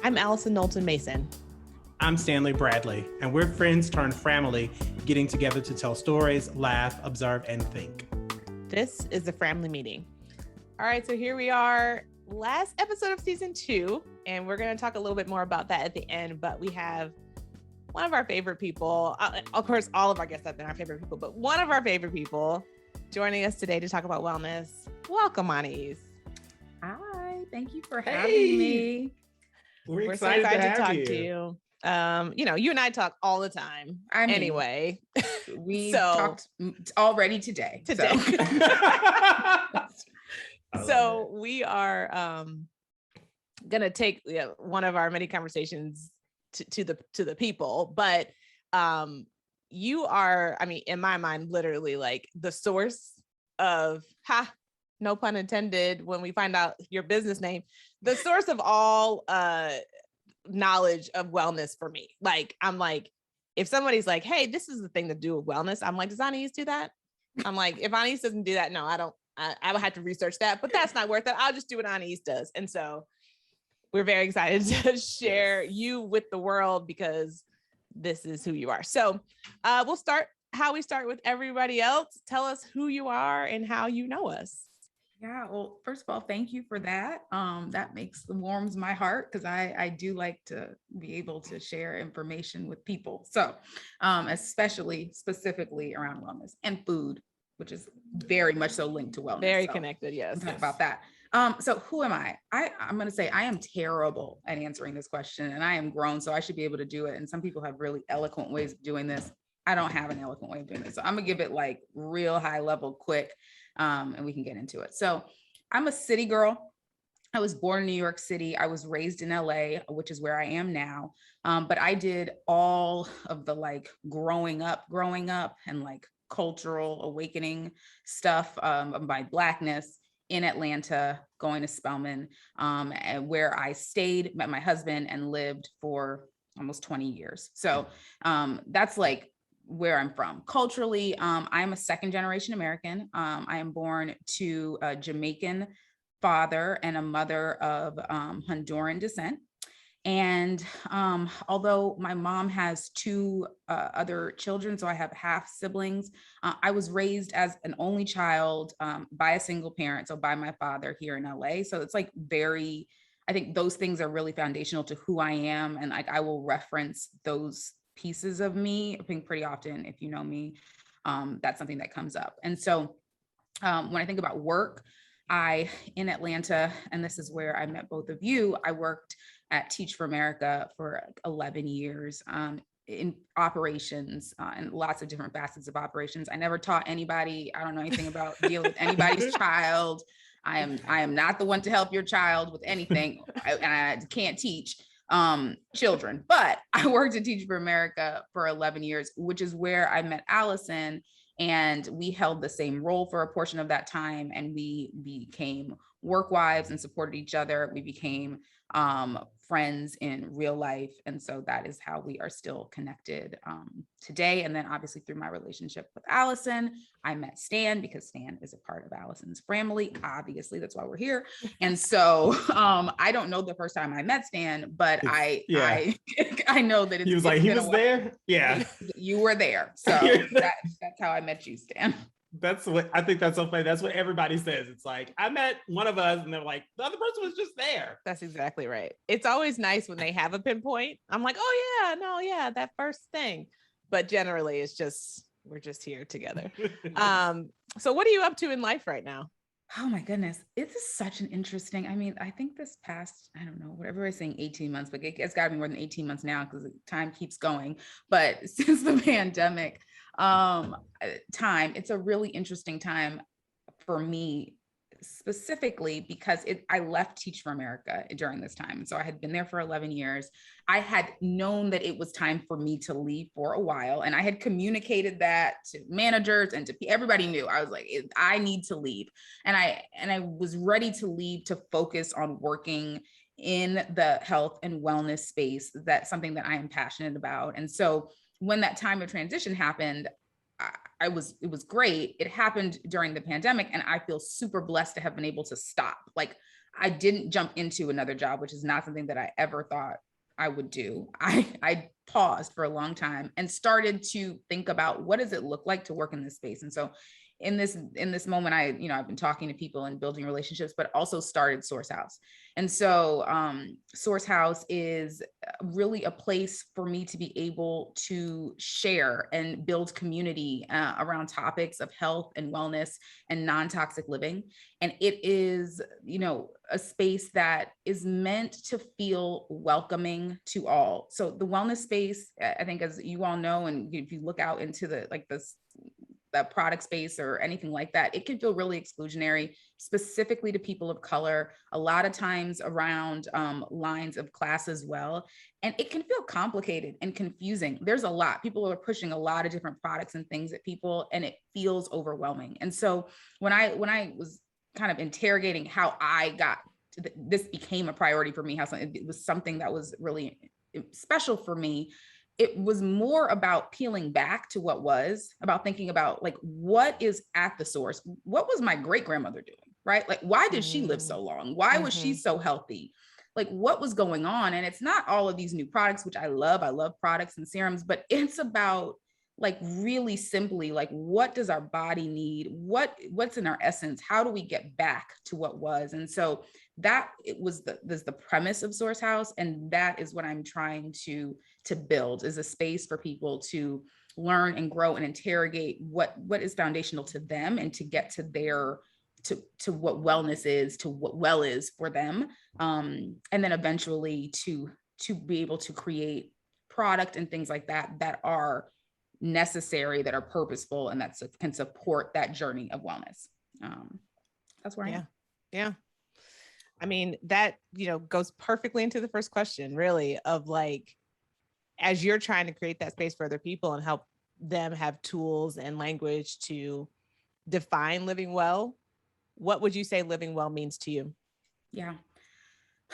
I'm Alison Mason. I'm Stanley Bradley, and we're friends turned family, getting together to tell stories, laugh, observe, and think. This is the Family Meeting. All right, so here we are, last episode of season 2, and we're going to talk a little bit more about that at the end, but we have one of our favorite people. Of course, all of our guests have been our favorite people, but one of our favorite people joining us today to talk about wellness. Welcome, Anaïs. Hi, thank you for having me. We're so excited excited to talk have to you. You and I talk all the time. Anyway, we talked already today. So we are gonna take one of our many conversations to the people, but you are, in my mind, literally like the source of no pun intended, when we find out your business name, the source of all knowledge of wellness for me. Like, I'm like, if somebody's like, hey, this is the thing to do with wellness, I'm like, does Anaïs do that? I'm like, if Anaïs doesn't do that, no, I don't. I would have to research that, but that's not worth it. I'll just do what Anaïs does. And so we're very excited to share you with the world, because this is who you are. So we'll start how we start with everybody else. Tell us who you are and how you know us. Yeah, well, first of all, thank you for that. That warms my heart, because I do like to be able to share information with people. So specifically around wellness and food, which is very much so linked to wellness. Very connected, yes. Talk about that. So who am I? I'm going to say I am terrible at answering this question, and I am grown, so I should be able to do it. And some people have really eloquent ways of doing this. I don't have an eloquent way of doing this. So I'm going to give it like real high level quick, and we can get into it. So I'm a city girl. I was born in New York City. I was raised in LA, which is where I am now. But I did all of the like growing up and like cultural awakening stuff of my Blackness in Atlanta, going to Spelman, and where I stayed, met my husband, and lived for almost 20 years. So that's like where I'm from. Culturally, I'm a second generation American. I am born to a Jamaican father and a mother of Honduran descent. And although my mom has 2 other children, so I have half siblings, I was raised as an only child by a single parent, so by my father here in LA. So it's like I think those things are really foundational to who I am. And like I will reference those pieces of me, I think, pretty often. If you know me, that's something that comes up. And so when I think about work, in Atlanta, and this is where I met both of you, I worked at Teach for America for 11 years in operations and lots of different facets of operations. I never taught anybody. I don't know anything about dealing with anybody's child. I am not the one to help your child with anything. I can't teach children, but I worked at Teach for America for 11 years, which is where I met Alison. And we held the same role for a portion of that time. And we became work wives and supported each other. We became friends in real life. And so that is how we are still connected today. And then obviously through my relationship with Alison, I met Stan, because Stan is a part of Alison's family. Obviously, that's why we're here. And so I don't know the first time I met Stan, but I know that he was there. Yeah. You were there. So that's how I met you, Stan. I think that's so funny. That's what everybody says. It's like, I met one of us, and they're like, the other person was just there. That's exactly right. It's always nice when they have a pinpoint. I'm like, oh yeah, that first thing. But generally it's just, we're just here together. So what are you up to in life right now? Oh my goodness. It is such an interesting, I think this past, I don't know, whatever I was saying, 18 months, but it's gotta be more than 18 months now, because time keeps going. But since the pandemic, it's a really interesting time for me, specifically because I left Teach for America during this time. So I had been there for 11 years. I had known that it was time for me to leave for a while. And I had communicated that to managers and to everybody knew. I was like, I need to leave. And I was ready to leave to focus on working in the health and wellness space. That's something that I am passionate about. And so when that time of transition happened, it was great. It happened during the pandemic, and I feel super blessed to have been able to stop. Like, I didn't jump into another job, which is not something that I ever thought I would do. I paused for a long time and started to think about what does it look like to work in this space. And so in this moment, I've been talking to people and building relationships, but also started Source House. And so Source House is really a place for me to be able to share and build community around topics of health and wellness and non-toxic living. And it is, a space that is meant to feel welcoming to all. So the wellness space, I think, as you all know, and if you look out into the product space or anything like that, it can feel really exclusionary, specifically to people of color, a lot of times around lines of class as well. And it can feel complicated and confusing. There's a lot. People are pushing a lot of different products and things at people, and it feels overwhelming. And so when I was kind of interrogating how I got to this became a priority for me, how it was something that was really special for me, it was more about peeling back to what was, about thinking about like, what is at the source? What was my great grandmother doing, right? Like, why did she live so long? Why was she so healthy? Like, what was going on? And it's not all of these new products, which I love products and serums, but it's about like really simply, like, what does our body need? What's in our essence? How do we get back to what was? And so that it was the premise of Source House. And that is what I'm trying to build, is a space for people to learn and grow and interrogate what is foundational to them, and to get to their to what wellness is, to what well is for them. And then eventually to be able to create product and things like that are necessary, that are purposeful, and that can support that journey of wellness. That's where I am. Yeah. I mean, that, goes perfectly into the first question, really, of like, as you're trying to create that space for other people and help them have tools and language to define living well, what would you say living well means to you? Yeah.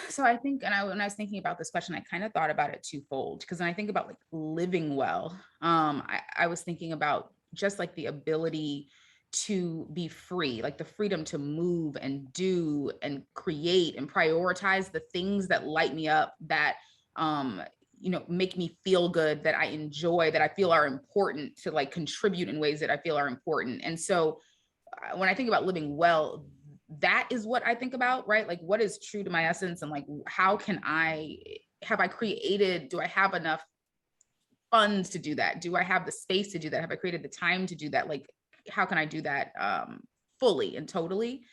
So I think, when I was thinking about this question, I kind of thought about it twofold, because when I think about like living well, I was thinking about just like the ability to be free, like the freedom to move and do and create and prioritize the things that light me up, that, make me feel good, that I enjoy, that I feel are important, to like contribute in ways that I feel are important. And so when I think about living well, that is what I think about, right? Like, what is true to my essence, and like, how can do I have enough funds to do that? Do I have the space to do that? Have I created the time to do that? Like, how can I do that fully and totally?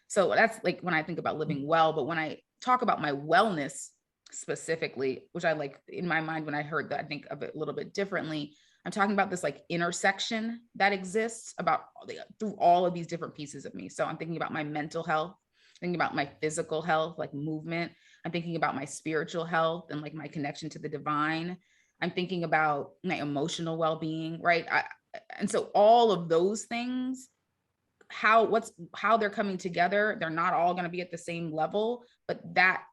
So that's like when I think about living well. But when I talk about my wellness specifically, which I like in my mind, when I heard that, I think of it a little bit differently. I'm talking about this like intersection that exists through all of these different pieces of me. So I'm thinking about my mental health, thinking about my physical health, like movement. I'm thinking about my spiritual health and like my connection to the divine. I'm thinking about my emotional well-being, right? And so all of those things, how they're coming together, they're not all going to be at the same level, but that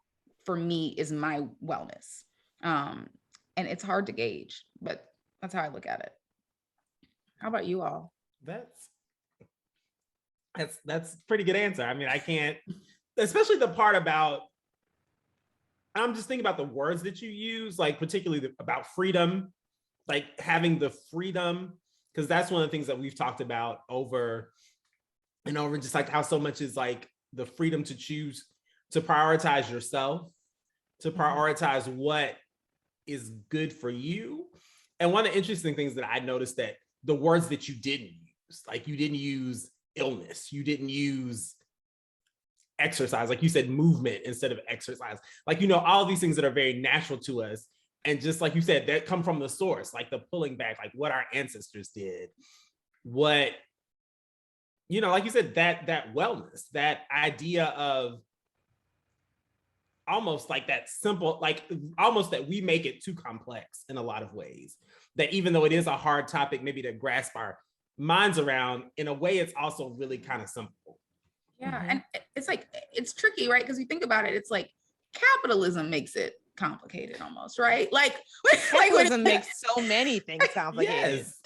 for me is my wellness. And it's hard to gauge, but that's how I look at it. How about you all? That's a pretty good answer. I mean, I can't, especially the part about, I'm just thinking about the words that you use, like particularly about freedom, like having the freedom, because that's one of the things that we've talked about over and over, just like how so much is like the freedom to choose to prioritize yourself, to prioritize what is good for you. And one of the interesting things that I noticed, that the words that you didn't use, like you didn't use illness, you didn't use exercise, like you said movement instead of exercise, like, all of these things that are very natural to us. And just like you said, that come from the source, like the pulling back, like what our ancestors did, what, like you said, that wellness, that idea of almost like that simple, like almost that we make it too complex in a lot of ways, that even though it is a hard topic maybe to grasp our minds around, in a way it's also really kind of simple. Yeah. And it's like, it's tricky, right? Because you think about it, it's like capitalism makes it complicated almost, right? Like capitalism makes so many things complicated. Yes,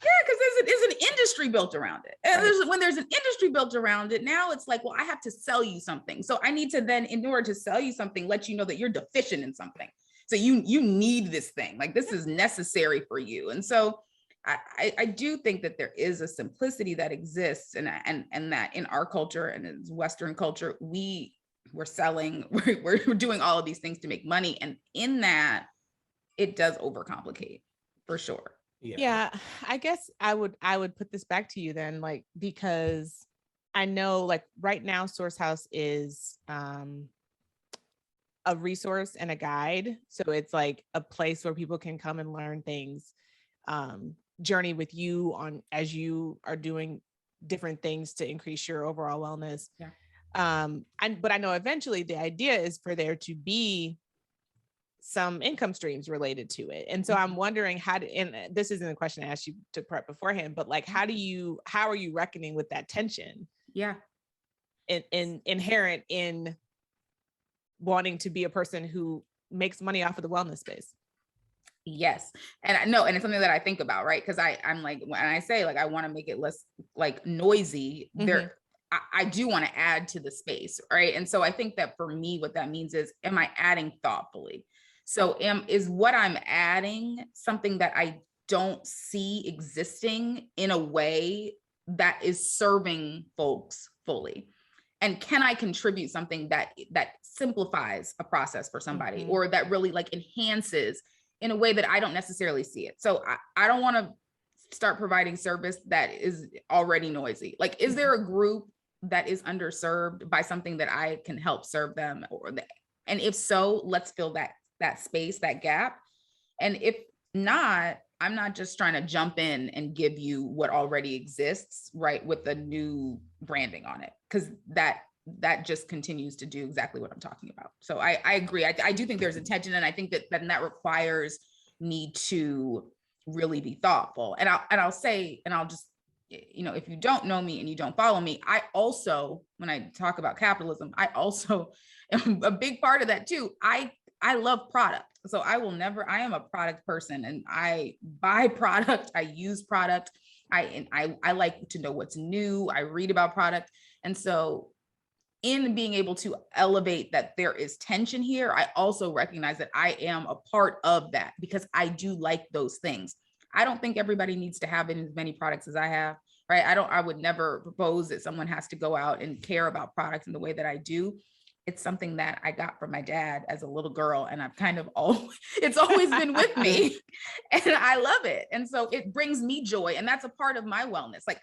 Yeah, because there's an industry built around it. And Right. when there's an industry built around it, now it's like, well, I have to sell you something. So I need to then, in order to sell you something, let you know that you're deficient in something. So you need this thing. Like, this is necessary for you. And so I do think that there is a simplicity that exists, and that in our culture and in Western culture, we're selling, we're doing all of these things to make money. And in that, it does overcomplicate for sure. Yeah, I guess I would put this back to you then, like, because I know, like, right now SourceHouse is a resource and a guide. So it's like a place where people can come and learn things, journey with you on as you are doing different things to increase your overall wellness. Yeah. But I know eventually the idea is for there to be some income streams related to it. And so I'm wondering and this isn't a question I asked you to prep beforehand, but like, how are you reckoning with that tension? Yeah. In inherent in wanting to be a person who makes money off of the wellness space. Yes. And I know, and it's something that I think about, right? Because I'm like, when I say like, I want to make it less like noisy, there, I do want to add to the space, right? And so I think that for me, what that means is, am I adding thoughtfully? So is what I'm adding something that I don't see existing in a way that is serving folks fully? And can I contribute something that simplifies a process for somebody, or that really like enhances in a way that I don't necessarily see it? So I don't want to start providing service that is already noisy. Like, is there a group that is underserved by something that I can help serve them? And if so, let's fill that space, that gap. And if not, I'm not just trying to jump in and give you what already exists, right, with the new branding on it, because that just continues to do exactly what I'm talking about. So I agree. I do think there's a tension, and I think that requires me to really be thoughtful. And I'll say, and I'll just, if you don't know me and you don't follow me, I also, when I talk about capitalism, I also am a big part of that too. I love product. So I am a product person, and I buy product, I use product. I like to know what's new. I read about product. And so in being able to elevate that there is tension here, I also recognize that I am a part of that, because I do like those things. I don't think everybody needs to have as many products as I have, right? I would never propose that someone has to go out and care about products in the way that I do. It's something that I got from my dad as a little girl, and I've kind of it's always been with me, and I love it. And so it brings me joy, and that's a part of my wellness. Like,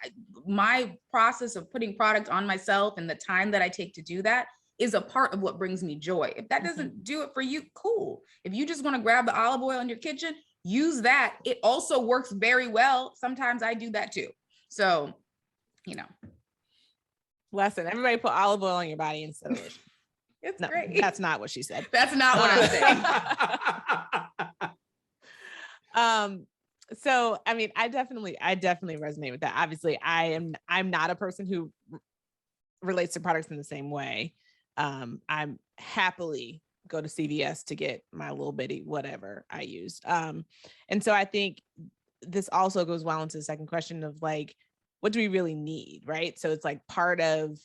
my process of putting product on myself and the time that I take to do that is a part of what brings me joy. If that doesn't do it for you, cool. If you just want to grab the olive oil in your kitchen, use that. It also works very well. Sometimes I do that too. So, Lesson, everybody put olive oil on your body instead of lotion. It's no, great. That's not what she said. That's not what I'm saying. So, I mean, I definitely resonate with that. Obviously, I'm not a person who relates to products in the same way. I'm happily go to CVS to get my little bitty whatever I use. And so I think this also goes well into the second question of like, what do we really need, right? So it's like part of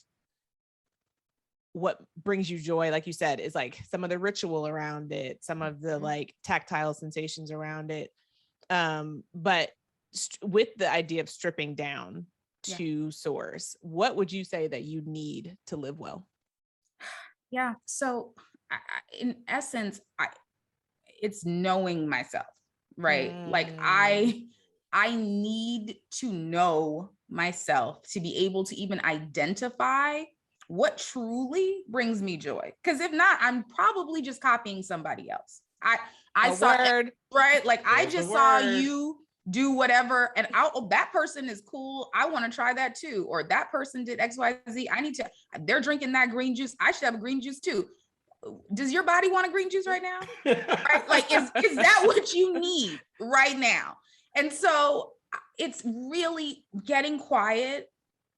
what brings you joy, like you said, is like some of the ritual around it, some of the like tactile sensations around it. But with the idea of stripping down to source, what would you say that you need to live well? Yeah. So in essence, it's knowing myself, right? Like I need to know myself to be able to even identify what truly brings me joy. Because if not, I'm probably just copying somebody else. I saw it, right? Like I just saw you do whatever, and that person is cool. I want to try that too. Or that person did XYZ. They're drinking that green juice. I should have a green juice too. Does your body want a green juice right now? Right? Like, is that what you need right now? And so it's really getting quiet,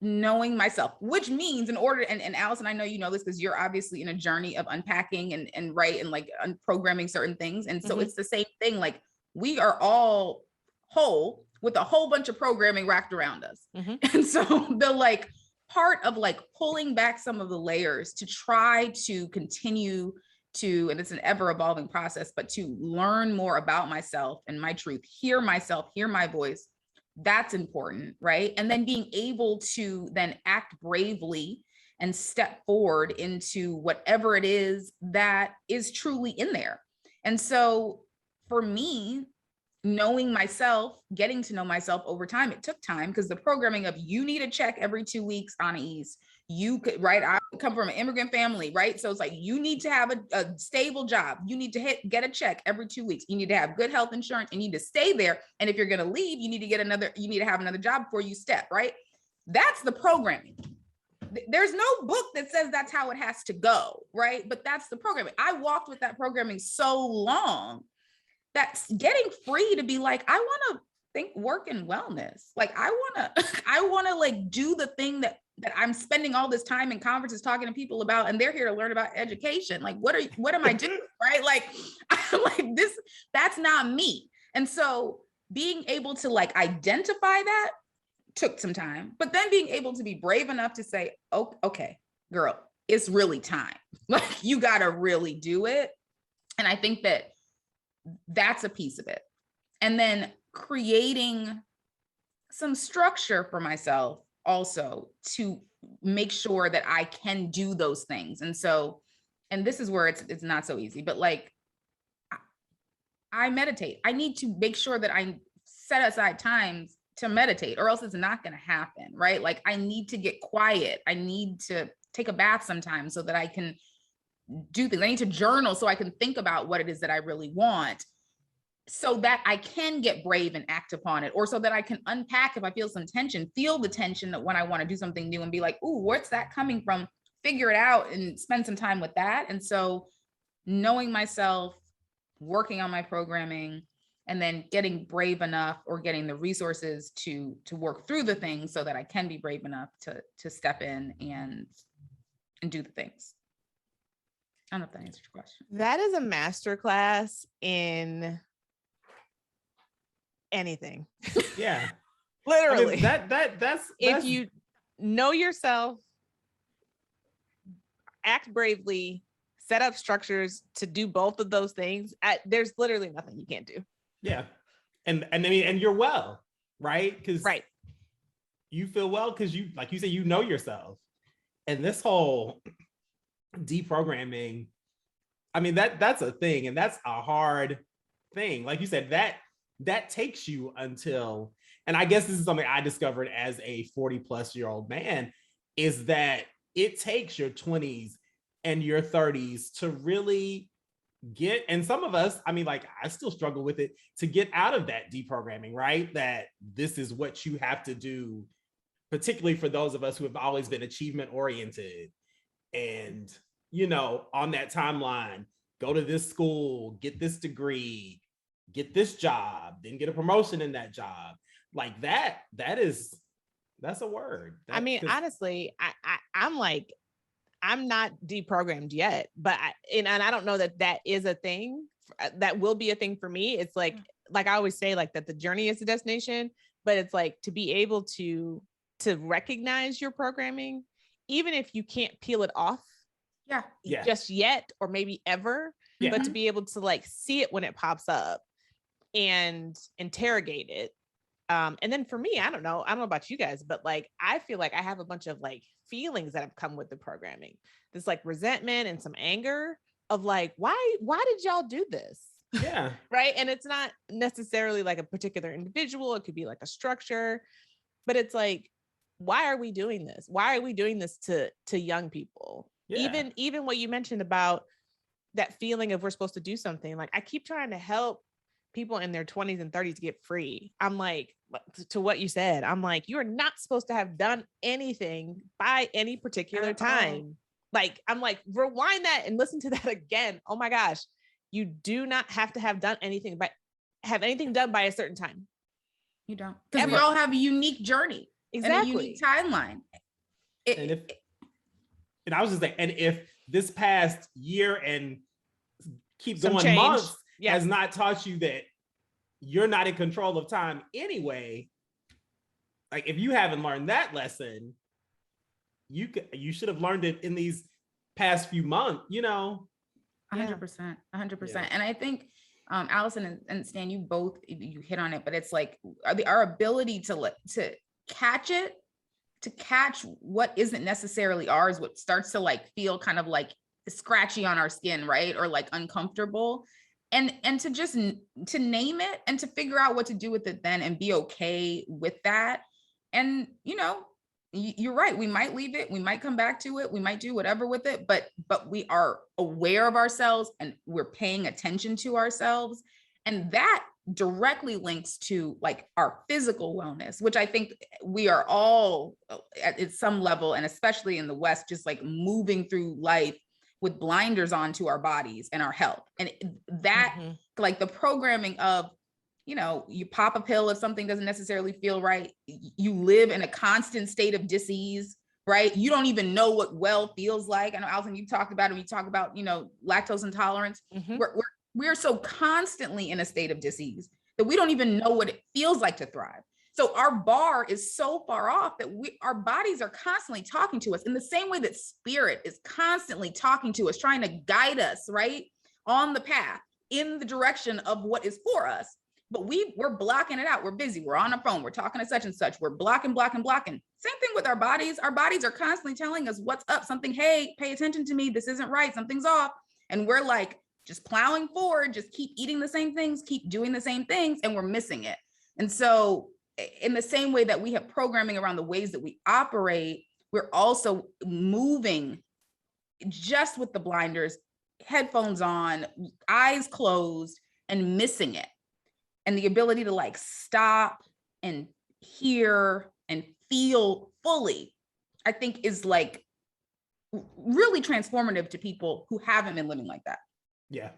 knowing myself, which means in order, and Alison, I know you know this because you're obviously in a journey of unpacking and like unprogramming certain things. And so it's the same thing. Like, we are all whole. with a whole bunch of programming wrapped around us. Mm-hmm. And so the like part of like pulling back some of the layers to try to continue to, and it's an ever evolving process, but to learn more about myself and my truth, hear myself, hear my voice. That's important, right? And then being able to then act bravely and step forward into whatever it is that is truly in there. And so for me, knowing myself, getting to know myself over time, it took time because the programming of you need a check every 2 weeks, Anaïs, you could, right? I come from an immigrant family, right? So it's like, you need to have a stable job. You need to get a check every 2 weeks. You need to have good health insurance. You need to stay there. And if you're going to leave, you need to have another job before you step, right? That's the programming. There's no book that says that's how it has to go, right? But that's the programming. I walked with that programming so long that's getting free to be like, I want to think work and wellness. Like I want to like do the thing that I'm spending all this time in conferences talking to people about, and they're here to learn about education. Like, what am I doing? Right? Like, I'm like this, that's not me. And so being able to like identify that took some time, but then being able to be brave enough to say, oh, okay, girl, it's really time. Like you got to really do it. And I think that that's a piece of it. And then creating some structure for myself also to make sure that I can do those things. And so, and this is where it's not so easy, but like I meditate. I need to make sure that I set aside times to meditate or else it's not going to happen, right? Like I need to get quiet. I need to take a bath sometimes so that I can do things. I need to journal so I can think about what it is that I really want so that I can get brave and act upon it, or so that I can unpack if I feel some tension, feel the tension that when I want to do something new and be like, ooh, where's that coming from? Figure it out and spend some time with that. And so knowing myself, working on my programming, and then getting brave enough or getting the resources to work through the things so that I can be brave enough to step in and do the things. I don't know if that answers your question. That is a masterclass in anything. Yeah. Literally. I mean, that's if you know yourself, act bravely, set up structures to do both of those things, there's literally nothing you can't do. Yeah. And I mean, and you're well, right? Because right. You feel well because you, like you said, you know yourself. And this whole deprogramming, I mean, that's a thing, and that's a hard thing. Like you said, that takes you until, and I guess this is something I discovered as a 40-plus-year-old man, is that it takes your 20s and your 30s to really get, and some of us, I mean, like I still struggle with it, to get out of that deprogramming, right? That this is what you have to do, particularly for those of us who have always been achievement oriented and, you know, on that timeline, go to this school, get this degree, get this job, then get a promotion in that job. Like that's a word. I mean, honestly, I'm like, I'm not deprogrammed yet, but I don't know that is a thing that will be a thing for me. It's like I always say, like that the journey is the destination, but it's like to be able to recognize your programming, even if you can't peel it off just yet, or maybe ever, but to be able to like see it when it pops up and interrogate it. And then for me, I don't know about you guys, but like, I feel like I have a bunch of like feelings that have come with the programming, this like resentment and some anger of like, why did y'all do this? Yeah. Right. And it's not necessarily like a particular individual. It could be like a structure, but it's like, why are we doing this? Why are we doing this to young people? Yeah. Even what you mentioned about that feeling of we're supposed to do something. Like I keep trying to help people in their 20s and 30s get free. I'm like, to what you said, I'm like, you are not supposed to have done anything by any particular time. Like, I'm like, rewind that and listen to that again. Oh my gosh. You do not have to have done anything, but have anything done by a certain time. You don't. Because we all have a unique journey. Exactly. And a unique timeline. And I was just like, and if this past year and keep some going change. months has not taught you that you're not in control of time anyway. Like if you haven't learned that lesson, you should have learned it in these past few months, 100%. And I think Alison and Stan, you hit on it, but it's like our ability to catch it, to catch what isn't necessarily ours, what starts to like feel kind of like scratchy on our skin, right? Or like uncomfortable. And to just to name it and to figure out what to do with it then and be okay with that. And, you're right. We might leave it. We might come back to it. We might do whatever with it, but we are aware of ourselves and we're paying attention to ourselves. And that directly links to like our physical wellness, which I think we are all at some level, and especially in the West, just like moving through life with blinders on to our bodies and our health. And that like the programming of, you pop a pill if something doesn't necessarily feel right. You live in a constant state of dis-ease, right? You don't even know what well feels like. I know, Alison, you talked about it. We talk about, lactose intolerance. We're so constantly in a state of dis-ease that we don't even know what it feels like to thrive. So our bar is so far off that our bodies are constantly talking to us in the same way that spirit is constantly talking to us, trying to guide us, right, on the path in the direction of what is for us. But we're blocking it out. We're busy. We're on a phone. We're talking to such and such. We're blocking. Same thing with our bodies. Our bodies are constantly telling us what's up, something, hey, pay attention to me. This isn't right. Something's off. And we're like just plowing forward, just keep eating the same things, keep doing the same things, and we're missing it. And so in the same way that we have programming around the ways that we operate, we're also moving just with the blinders, headphones on, eyes closed, and missing it. And the ability to like stop and hear and feel fully, I think is like really transformative to people who haven't been living like that. Yeah.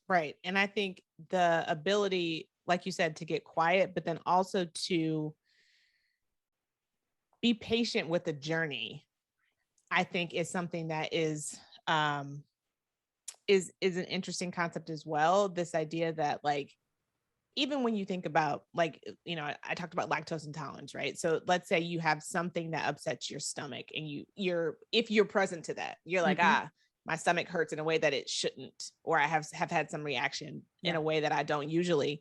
Right. And I think the ability, like you said, to get quiet, but then also to be patient with the journey, I think is something that is an interesting concept as well. This idea that like, even when you think about like, I talked about lactose intolerance, right? So let's say you have something that upsets your stomach and if you're present to that, you're like, my stomach hurts in a way that it shouldn't, or I have had some reaction in a way that I don't usually.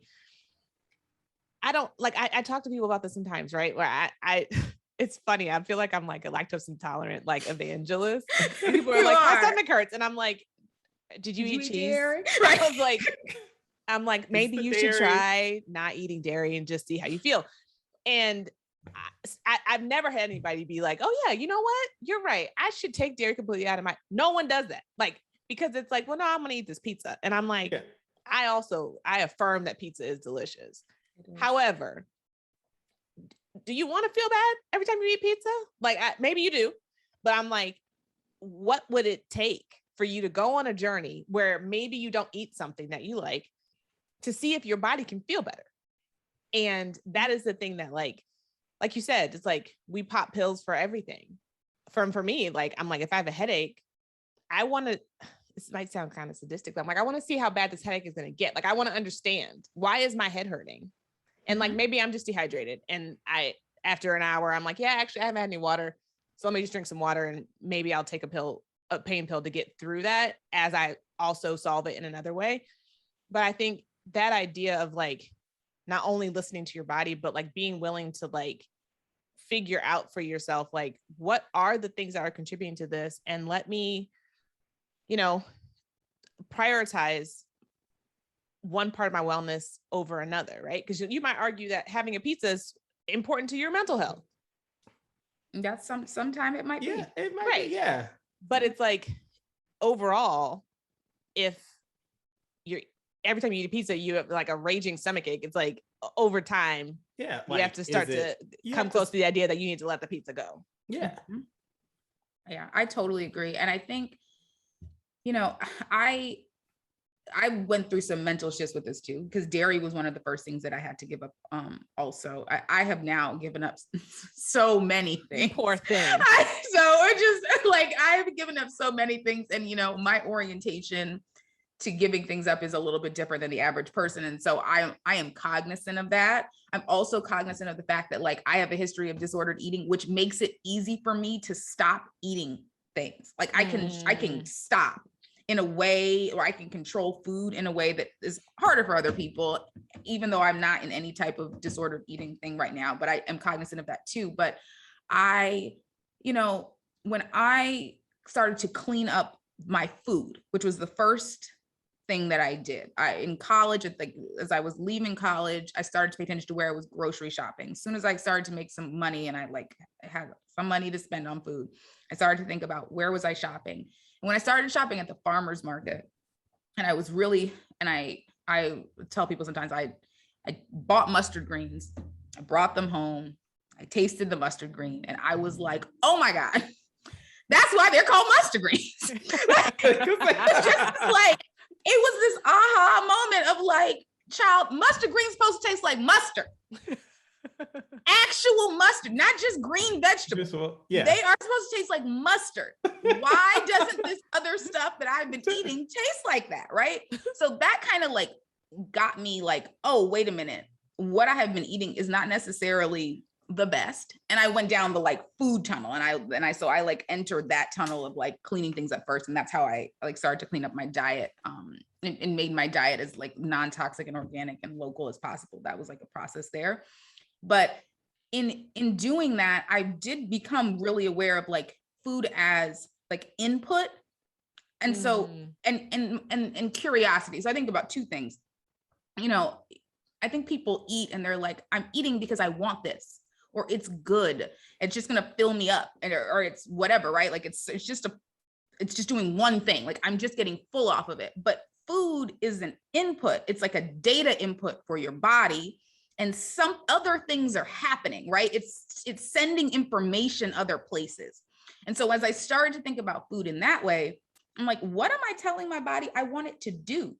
I don't like, I talk to people about this sometimes, right? Where I it's funny. I feel like I'm like a lactose intolerant, like evangelist. And people are like, my stomach hurts. And I'm like, did you eat cheese? Right. I'm like, maybe you should try not eating dairy and just see how you feel. And I've never had anybody be like, oh yeah, you know what? You're right. I should take dairy completely out of no one does that. Like, because it's like, well, no, I'm going to eat this pizza. And I'm like, I affirm that pizza is delicious. However, do you want to feel bad every time you eat pizza? Like, maybe you do, but I'm like, what would it take for you to go on a journey where maybe you don't eat something that you like to see if your body can feel better? And that is the thing that like you said, it's like we pop pills for everything. For me, like, I'm like, if I have a headache, this might sound kind of sadistic, but I'm like, I want to see how bad this headache is going to get. Like, I want to understand, why is my head hurting? And like, maybe I'm just dehydrated. And after an hour, I'm like, yeah, actually I haven't had any water. So let me just drink some water and maybe I'll take a pain pill to get through that, as I also solve it in another way. But I think that idea of like, not only listening to your body, but like being willing to like figure out for yourself, like, what are the things that are contributing to this? And let me, prioritize one part of my wellness over another, right? Because you might argue that having a pizza is important to your mental health. That's sometime it might be. It might be, yeah. But it's like, overall, if every time you eat a pizza, you have like a raging stomachache, it's like over time, you have to start to come close to the idea that you need to let the pizza go. Yeah. Yeah, I totally agree. And I think, I went through some mental shifts with this too, because dairy was one of the first things that I had to give up. Also, I have now given up so many things. Poor thing. So it's just like, I've given up so many things. And, my orientation to giving things up is a little bit different than the average person. And so I am cognizant of that. I'm also cognizant of the fact that like I have a history of disordered eating, which makes it easy for me to stop eating things. Like I can stop in a way, or I can control food in a way that is harder for other people, even though I'm not in any type of disordered eating thing right now, but I am cognizant of that too. But when I started to clean up my food, which was the first thing that I did, in college, as I was leaving college, I started to pay attention to where I was grocery shopping. As soon as I started to make some money and I had some money to spend on food, I started to think about where was I shopping. And when I started shopping at the farmer's market, and I was really, and I tell people sometimes I bought mustard greens, I brought them home, I tasted the mustard green, and I was like, oh my God, that's why they're called mustard greens. It was this aha moment of like, child, mustard green's supposed to taste like mustard. Actual mustard, not just green vegetables. Yeah. They are supposed to taste like mustard. Why doesn't this other stuff that I've been eating taste like that, right? So that kind of like got me like, oh, wait a minute. What I have been eating is not necessarily the best. And I went down the like food tunnel, and I like entered that tunnel of like cleaning things up first. And that's how I like started to clean up my diet, and made my diet as like non-toxic and organic and local as possible. That was like a process there. But in doing that, I did become really aware of like food as like input. And so, and curiosity. So I think about two things. I think people eat and they're like, I'm eating because I want this, or it's good. It's just going to fill me up, or it's whatever, right? Like it's just doing one thing. Like I'm just getting full off of it. But food is an input. It's like a data input for your body. And some other things are happening, right? It's sending information other places. And so as I started to think about food in that way, I'm like, what am I telling my body I want it to do?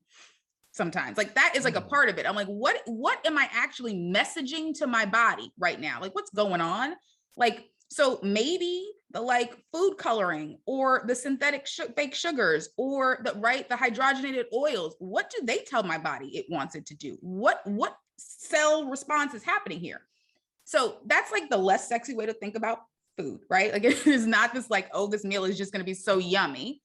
Sometimes like that is like a part of it. I'm like, what am I actually messaging to my body right now? Like what's going on? Like, so maybe the like food coloring or the synthetic fake sugars or the hydrogenated oils, what do they tell my body it wants it to do? What cell response is happening here? So that's like the less sexy way to think about food, right? Like it is not this like, oh, this meal is just going to be so yummy,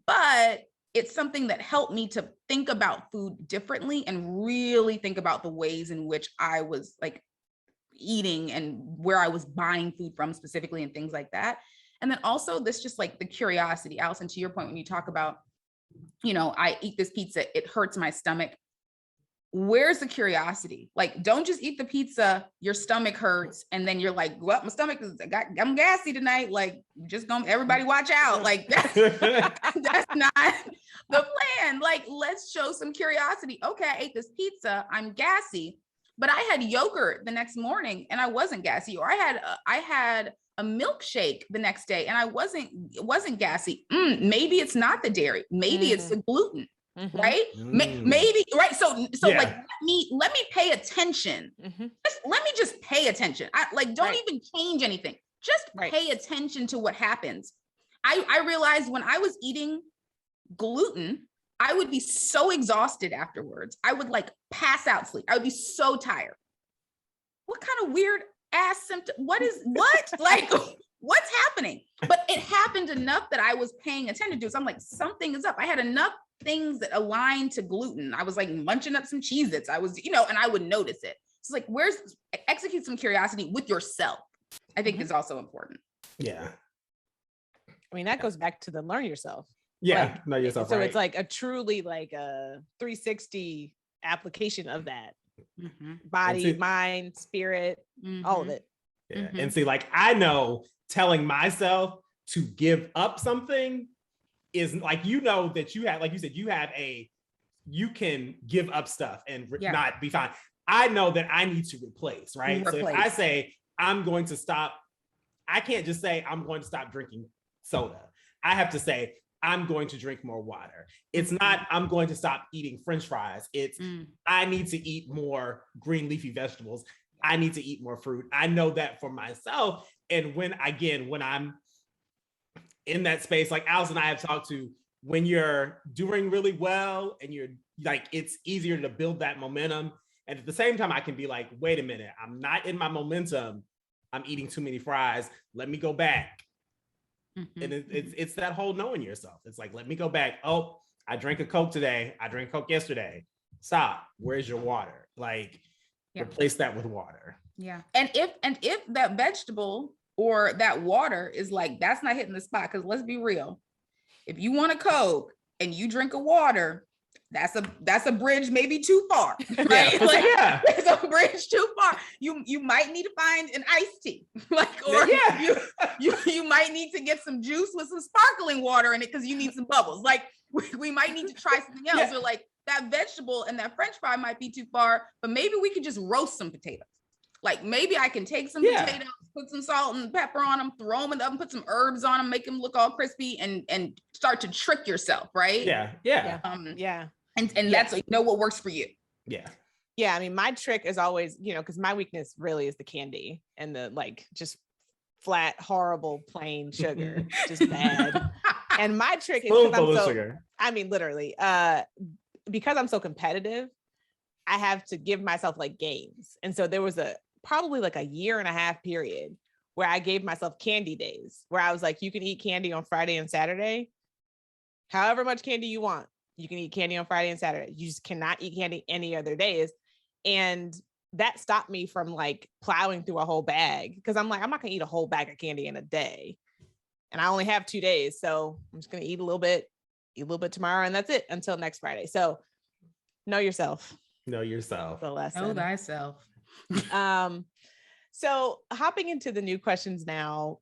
but it's something that helped me to think about food differently and really think about the ways in which I was like eating and where I was buying food from specifically and things like that. And then also this just like the curiosity, Alison, to your point, when you talk about, I eat this pizza, it hurts my stomach. Where's the curiosity? Like, don't just eat the pizza, your stomach hurts, and then you're like, well, my stomach I'm gassy tonight. Like, everybody watch out. Like, that's not the plan. Like, let's show some curiosity. Okay, I ate this pizza, I'm gassy, but I had yogurt the next morning and I wasn't gassy. Or I had a milkshake the next day and I wasn't gassy. Maybe it's not the dairy. Maybe it's the gluten. Mm-hmm. Right? Maybe, right? So yeah. Like, let me pay attention. Mm-hmm. Let me just pay attention. Don't even change anything. Just pay attention to what happens. I realized when I was eating gluten, I would be so exhausted afterwards. I would like pass out sleep. I would be so tired. What kind of weird ass symptom? What? Like, what's happening? But it happened enough that I was paying attention to. So I'm like, something is up. I had enough things that align to gluten. I was like munching up some Cheez-Its. I was, and I would notice it. It's like, execute some curiosity with yourself, I think is also important. Yeah. I mean, that goes back to the learn yourself. Yeah. Know yourself. So right. It's like a truly like a 360 application of that. Mm-hmm. Body, mind, spirit, all of it. Yeah. Mm-hmm. And see, like, I know telling myself to give up something is like, that you have, like you said, you can give up stuff and not be fine. I know that I need to replace, right? So if I say I'm going to stop, I can't just say I'm going to stop drinking soda. I have to say I'm going to drink more water. It's not I'm going to stop eating French fries. It's I need to eat more green leafy vegetables. I need to eat more fruit. I know that for myself. And when I'm in that space, like Alison and I have talked to when you're doing really well and you're like, it's easier to build that momentum. And at the same time, I can be like, wait a minute, I'm not in my momentum. I'm eating too many fries. Let me go back. Mm-hmm. And it's that whole knowing yourself. It's like, let me go back. Oh, I drank a Coke today. I drank Coke yesterday. Stop. Where's your water? Like, replace that with water. Yeah. And if that vegetable or that water is like, that's not hitting the spot, because let's be real. If you want a Coke and you drink a water, that's a bridge maybe too far, right? It's a bridge too far. You might need to find an iced tea, or you might need to get some juice with some sparkling water in it because you need some bubbles. Like we might need to try something else, or like that vegetable and that French fry might be too far, but maybe we could just roast some potatoes. Like maybe I can take some potatoes, put some salt and pepper on them, throw them in the oven, put some herbs on them, make them look all crispy, and start to trick yourself, right? Yeah. And that's like, know what works for you. Yeah. I mean, my trick is always, because my weakness really is the candy and the like just flat, horrible, plain sugar, just bad. And my trick is sugar. I mean, literally, because I'm so competitive, I have to give myself like games. And so there was probably like a 1.5 year period where I gave myself candy days, where I was like, you can eat candy on Friday and Saturday, however much candy you want. You can eat candy on Friday and Saturday. You just cannot eat candy any other days. And that stopped me from like plowing through a whole bag, because I'm like, I'm not gonna eat a whole bag of candy in a day. And I only have 2 days. So I'm just gonna eat a little bit tomorrow, and that's it until next Friday. So know yourself. Know yourself. The lesson. Know thyself. So hopping into the new questions now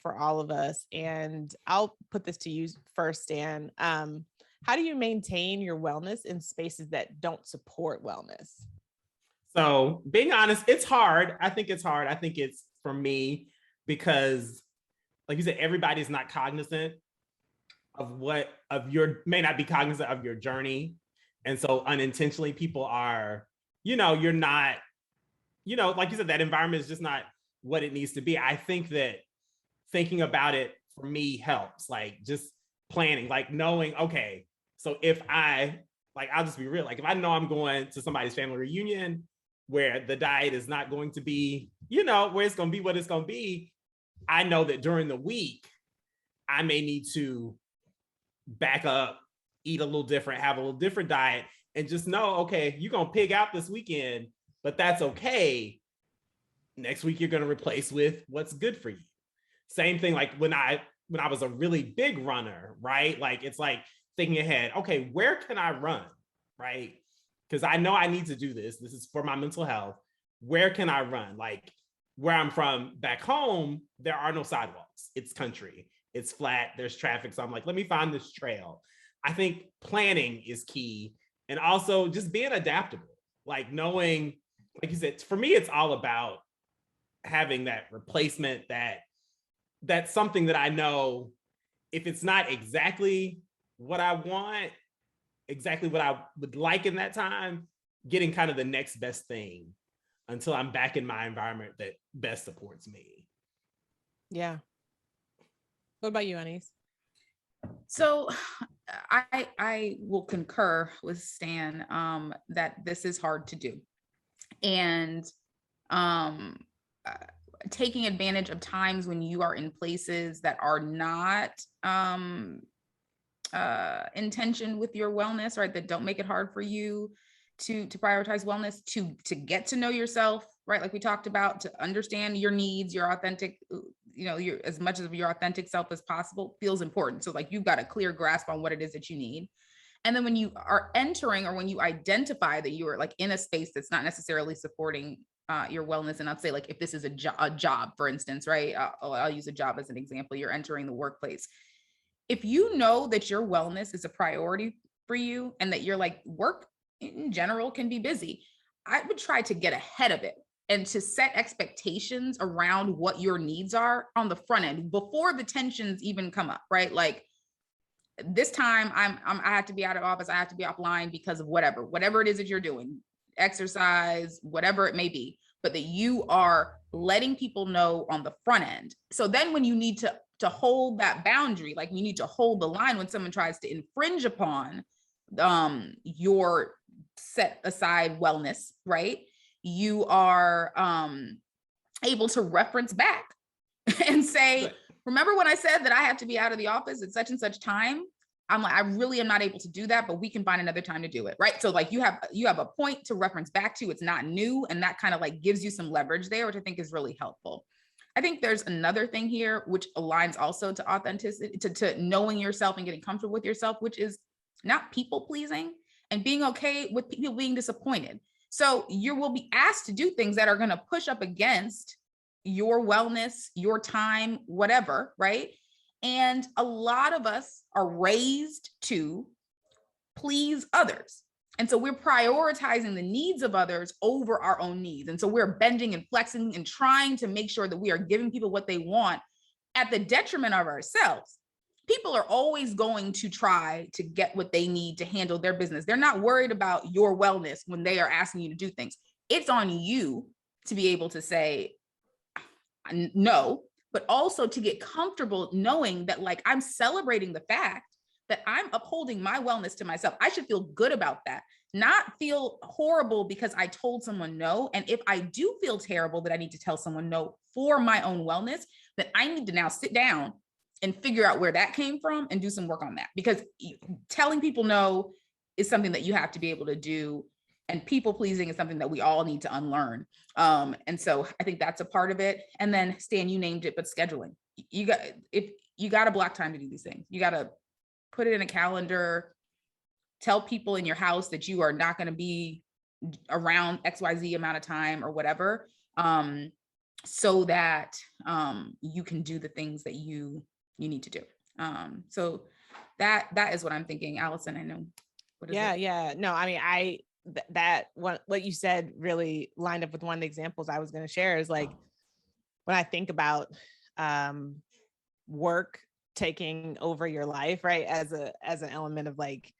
for all of us, and I'll put this to you first, Stan. How do you maintain your wellness in spaces that don't support wellness? So being honest, it's hard. I think it's hard. I think it's for me because, like you said, everybody's not cognizant may not be cognizant of your journey. And so unintentionally people are, you're not, like you said, that environment is just not what it needs to be. I think that thinking about it for me helps, like just planning, like knowing, okay, so if I'll just be real, like if I know I'm going to somebody's family reunion where the diet is not going to be, where it's going to be what it's going to be, I know that during the week, I may need to back up, eat a little different, have a little different diet, and just know, okay, you're going to pig out this weekend, but that's okay. Next week, you're going to replace with what's good for you. Same thing, like when I was a really big runner, right? Like, it's like thinking ahead, okay, where can I run, right? Because I know I need to do this. This is for my mental health. Where can I run? Like where I'm from back home, there are no sidewalks. It's country. It's flat. There's traffic. So I'm like, let me find this trail. I think planning is key. And also just being adaptable, like knowing, like you said, for me, it's all about having that replacement, that's something that I know if it's not exactly what I want, exactly what I would like in that time, getting kind of the next best thing until I'm back in my environment that best supports me. Yeah. What about you, Anaïs? So I will concur with Stan that this is hard to do. And taking advantage of times when you are in places that are not intention with your wellness, right? That don't make it hard for you to prioritize wellness, to get to know yourself, right? Like we talked about, to understand your needs, your authentic, your as much of your authentic self as possible feels important. So like you've got a clear grasp on what it is that you need. And then when you are entering, or when you identify that you are like in a space that's not necessarily supporting your wellness, and I'd say like if this is a job, for instance, right? I'll use a job as an example. You're entering the workplace. If you know that your wellness is a priority for you, and that you're like, work in general can be busy, I would try to get ahead of it and to set expectations around what your needs are on the front end before the tensions even come up, right? Like this time I have to be out of office. I have to be offline because of whatever it is that you're doing, exercise, whatever it may be, but that you are letting people know on the front end. So then when you need to to hold that boundary. Like you need to hold the line when someone tries to infringe upon your set aside wellness, right? You are able to reference back and say, remember when I said that I have to be out of the office at such and such time? I'm like, I really am not able to do that, but we can find another time to do it, right? So like you have a point to reference back to. It's not new, and that kind of like gives you some leverage there, which I think is really helpful. I think there's another thing here which aligns also to authenticity, to knowing yourself and getting comfortable with yourself, which is not people pleasing and being okay with people being disappointed. So you will be asked to do things that are going to push up against your wellness, your time, whatever, right? And a lot of us are raised to please others. And so we're prioritizing the needs of others over our own needs. And so we're bending and flexing and trying to make sure that we are giving people what they want at the detriment of ourselves. People are always going to try to get what they need to handle their business. They're not worried about your wellness when they are asking you to do things. It's on you to be able to say no, but also to get comfortable knowing that like I'm celebrating the fact that I'm upholding my wellness to myself. I should feel good about that, not feel horrible because I told someone no. And if I do feel terrible that I need to tell someone no for my own wellness, then I need to now sit down and figure out where that came from and do some work on that. Because telling people no is something that you have to be able to do. And people pleasing is something that we all need to unlearn. And so I think that's a part of it. And then Stan, you named it, but scheduling. If you got to block time to do these things, you got to put it in a calendar, tell people in your house that you are not going to be around XYZ amount of time or whatever, so that you can do the things that you need to do. So that is what I'm thinking. Allison, I know. What is it? Yeah. No, I mean, that what you said really lined up with one of the examples I was going to share is like, when I think about work taking over your life, right? As an element of like,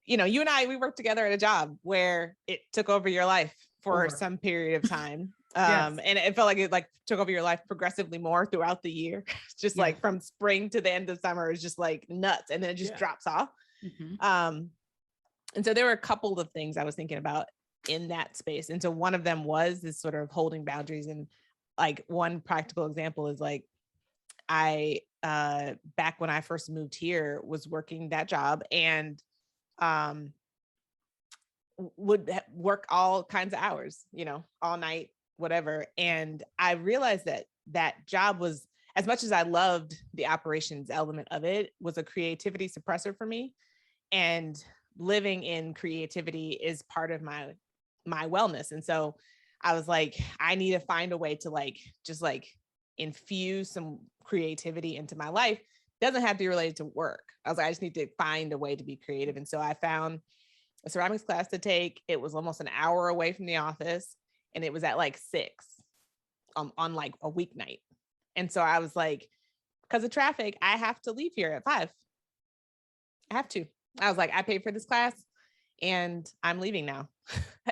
you and I, we worked together at a job where it took over your life for some period of time. Yes. And it felt like it like took over your life progressively more throughout the year, just like from spring to the end of summer is just like nuts. And then it just drops off. Mm-hmm. And so there were a couple of things I was thinking about in that space. And so one of them was this sort of holding boundaries. And like one practical example is like, I, back when I first moved here, was working that job and would work all kinds of hours, all night, whatever. And I realized that job was, as much as I loved the operations element of it, was a creativity suppressor for me. And living in creativity is part of my wellness. And so I was like, I need to find a way to like, just like infuse some creativity into my life. Doesn't have to be related to work. I was like, I just need to find a way to be creative. And so I found a ceramics class to take. It was almost an hour away from the office. And it was at like 6 on like a weeknight. And so I was like, because of traffic, I have to leave here at 5. I have to. I was like, I paid for this class and I'm leaving now.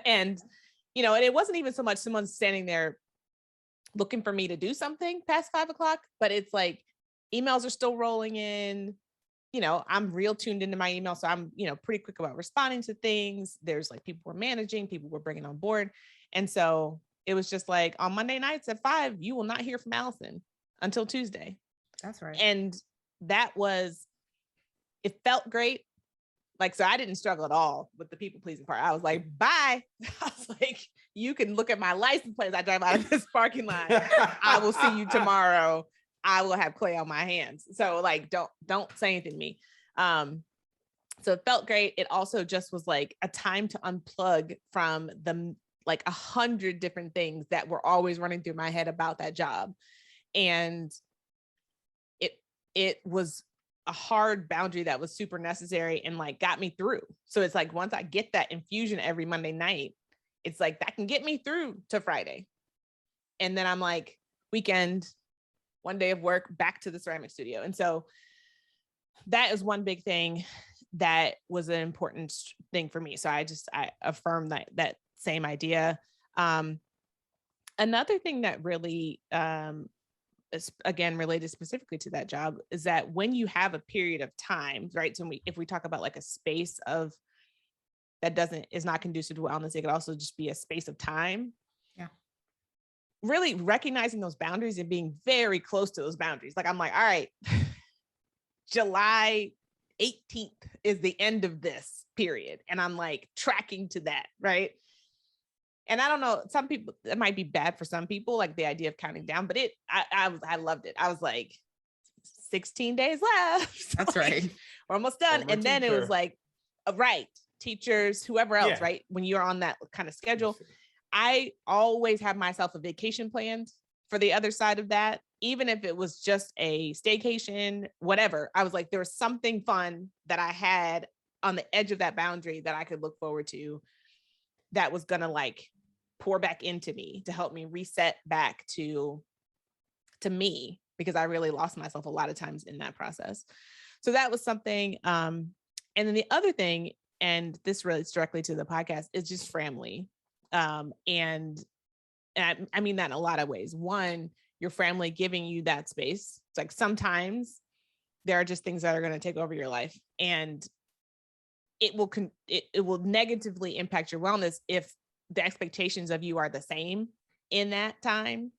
And, and it wasn't even so much someone standing there looking for me to do something past 5 o'clock, but it's like emails are still rolling in. I'm real tuned into my email. So I'm, pretty quick about responding to things. There's like people we're managing, people we're bringing on board. And so it was just like on Monday nights at 5, you will not hear from Alison until Tuesday. That's right. And it felt great. Like, so I didn't struggle at all with the people pleasing part. I was like, bye. I was like, you can look at my license plate as I drive out of this parking lot. I will see you tomorrow. I will have clay on my hands. So like, don't say anything to me. So it felt great. It also just was like a time to unplug from the like 100 different things that were always running through my head about that job. And it was a hard boundary that was super necessary and like got me through. So it's like, once I get that infusion every Monday night, it's like that can get me through to Friday. And then I'm like, weekend, one day of work, back to the ceramic studio. And so that is one big thing that was an important thing for me. So I affirmed that same idea. Another thing that really again, related specifically to that job, is that when you have a period of time, right? So if we talk about like a space of that is not conducive to wellness, it could also just be a space of time. Yeah. Really recognizing those boundaries and being very close to those boundaries. Like, I'm like, all right, July 18th is the end of this period. And I'm like tracking to that. Right. And I don't know, some people, it might be bad for some people, like the idea of counting down, but I loved it. I was like, 16 days left. That's like, right. We're almost done. And then it was like, right, teachers, whoever else, right? When you're on that kind of schedule, I always have myself a vacation planned for the other side of that. Even if it was just a staycation, whatever, I was like, there was something fun that I had on the edge of that boundary that I could look forward to that was going to like pour back into me to help me reset back to me, because I really lost myself a lot of times in that process. So that was something. And then the other thing, and this relates directly to the podcast, is just family. And I mean that in a lot of ways. One, your family giving you that space. It's like sometimes there are just things that are going to take over your life, and it will negatively impact your wellness if the expectations of you are the same in that time.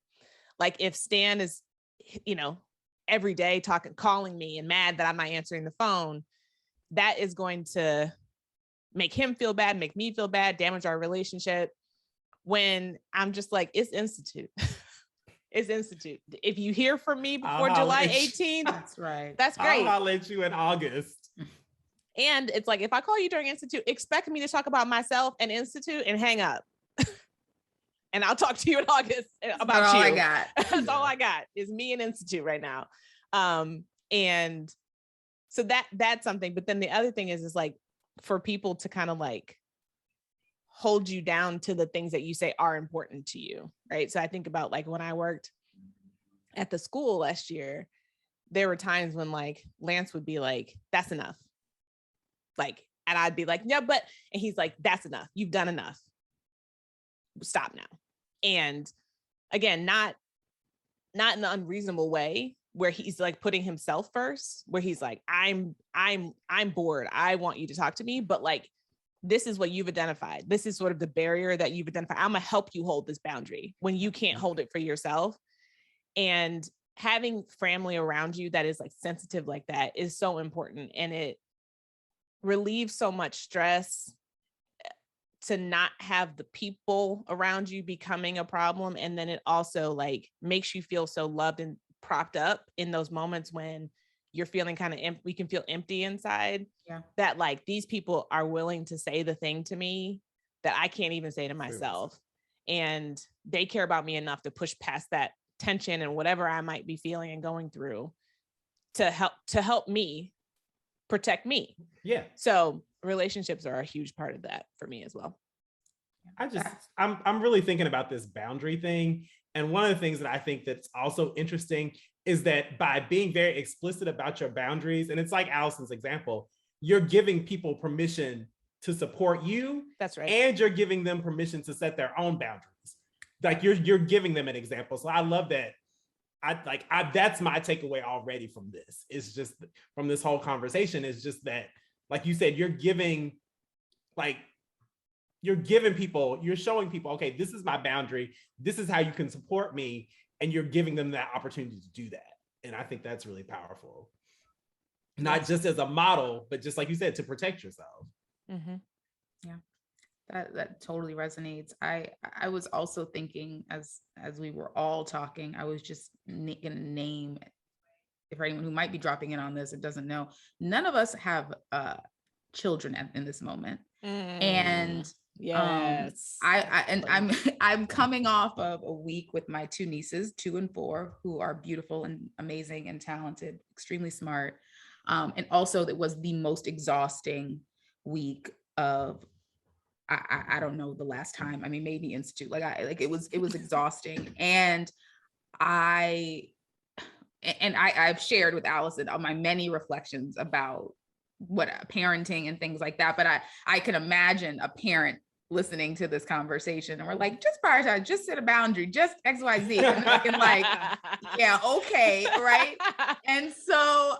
Like if Stan is, every day calling me and mad that I'm not answering the phone, that is going to make him feel bad, make me feel bad, damage our relationship. When I'm just like, it's Institute. It's Institute. If you hear from me before July 18th, that's right. That's great. I'll let you in August. And it's like, if I call you during Institute, expect me to talk about myself and Institute and hang up. And I'll talk to you in August about That's you. all I got. That's all I got is me and Institute right now. And so that's something. But then the other thing is like for people to kind of like hold you down to the things that you say are important to you. Right. So I think about like when I worked at the school last year, there were times when like Lance would be like, that's enough. Like, and I'd be like, yeah, but, and he's like, that's enough. You've done enough. Stop now. And again, not in an unreasonable way where he's like putting himself first, where he's like, I'm bored. I want you to talk to me, but like, this is what you've identified. This is sort of the barrier that you've identified. I'm gonna help you hold this boundary when you can't hold it for yourself. And having family around you that is like sensitive like that is so important. And it relieves so much stress to not have the people around you becoming a problem. And then it also like makes you feel so loved and propped up in those moments when you're feeling kind of we can feel empty inside. Yeah. That like these people are willing to say the thing to me that I can't even say to myself. And they care about me enough to push past that tension and whatever I might be feeling and going through to help me protect me. Yeah. So relationships are a huge part of that for me as well. I'm really thinking about this boundary thing. And one of the things that I think that's also interesting is that by being very explicit about your boundaries, and it's like Alison's example, you're giving people permission to support you. That's right. And you're giving them permission to set their own boundaries. Like you're giving them an example. So I love that. That's my takeaway already from this. It's just from this whole conversation is just that, like you said, you're showing people, okay, this is my boundary. This is how you can support me. And you're giving them that opportunity to do that. And I think that's really powerful. Not just as a model, but just like you said, to protect yourself. Mm-hmm. Yeah, that totally resonates. I was also thinking as we were all talking, I was just gonna name, if anyone who might be dropping in on this and doesn't know, none of us have children in this moment. And yes, I'm coming off of a week with my two nieces, 2 and 4, who are beautiful and amazing and talented, extremely smart. And also that was the most exhausting week of, I don't know the last time. I mean, maybe Institute, it was exhausting. And I've shared with Alison on my many reflections about what parenting and things like that. But I can imagine a parent listening to this conversation and we're like, just prioritize, just set a boundary, just XYZ. And I can like, yeah, okay, right? And so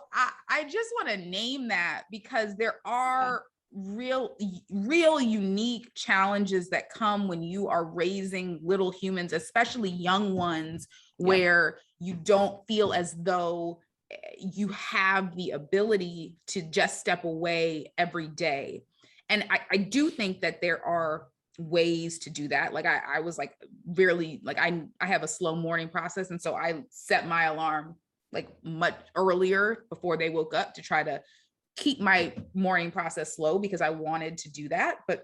I just want to name that because there are real unique challenges that come when you are raising little humans, especially young ones, where you don't feel as though you have the ability to just step away every day. And I do think that there are ways to do that. Like I was like really like I have a slow morning process. And so I set my alarm like much earlier before they woke up to try to keep my morning process slow because I wanted to do that. But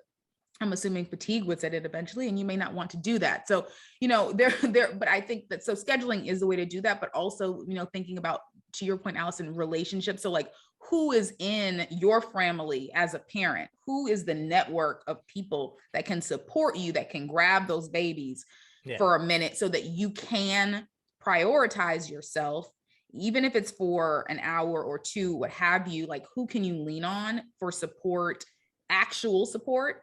I'm assuming fatigue would set it eventually, and you may not want to do that. So, you know, but I think that, so scheduling is the way to do that, but also, you know, thinking about, to your point, Alison, relationships. So like, who is in your family as a parent? Who is the network of people that can support you, that can grab those babies for a minute so that you can prioritize yourself, even if it's for an hour or two, what have you? Like, who can you lean on for support, actual support,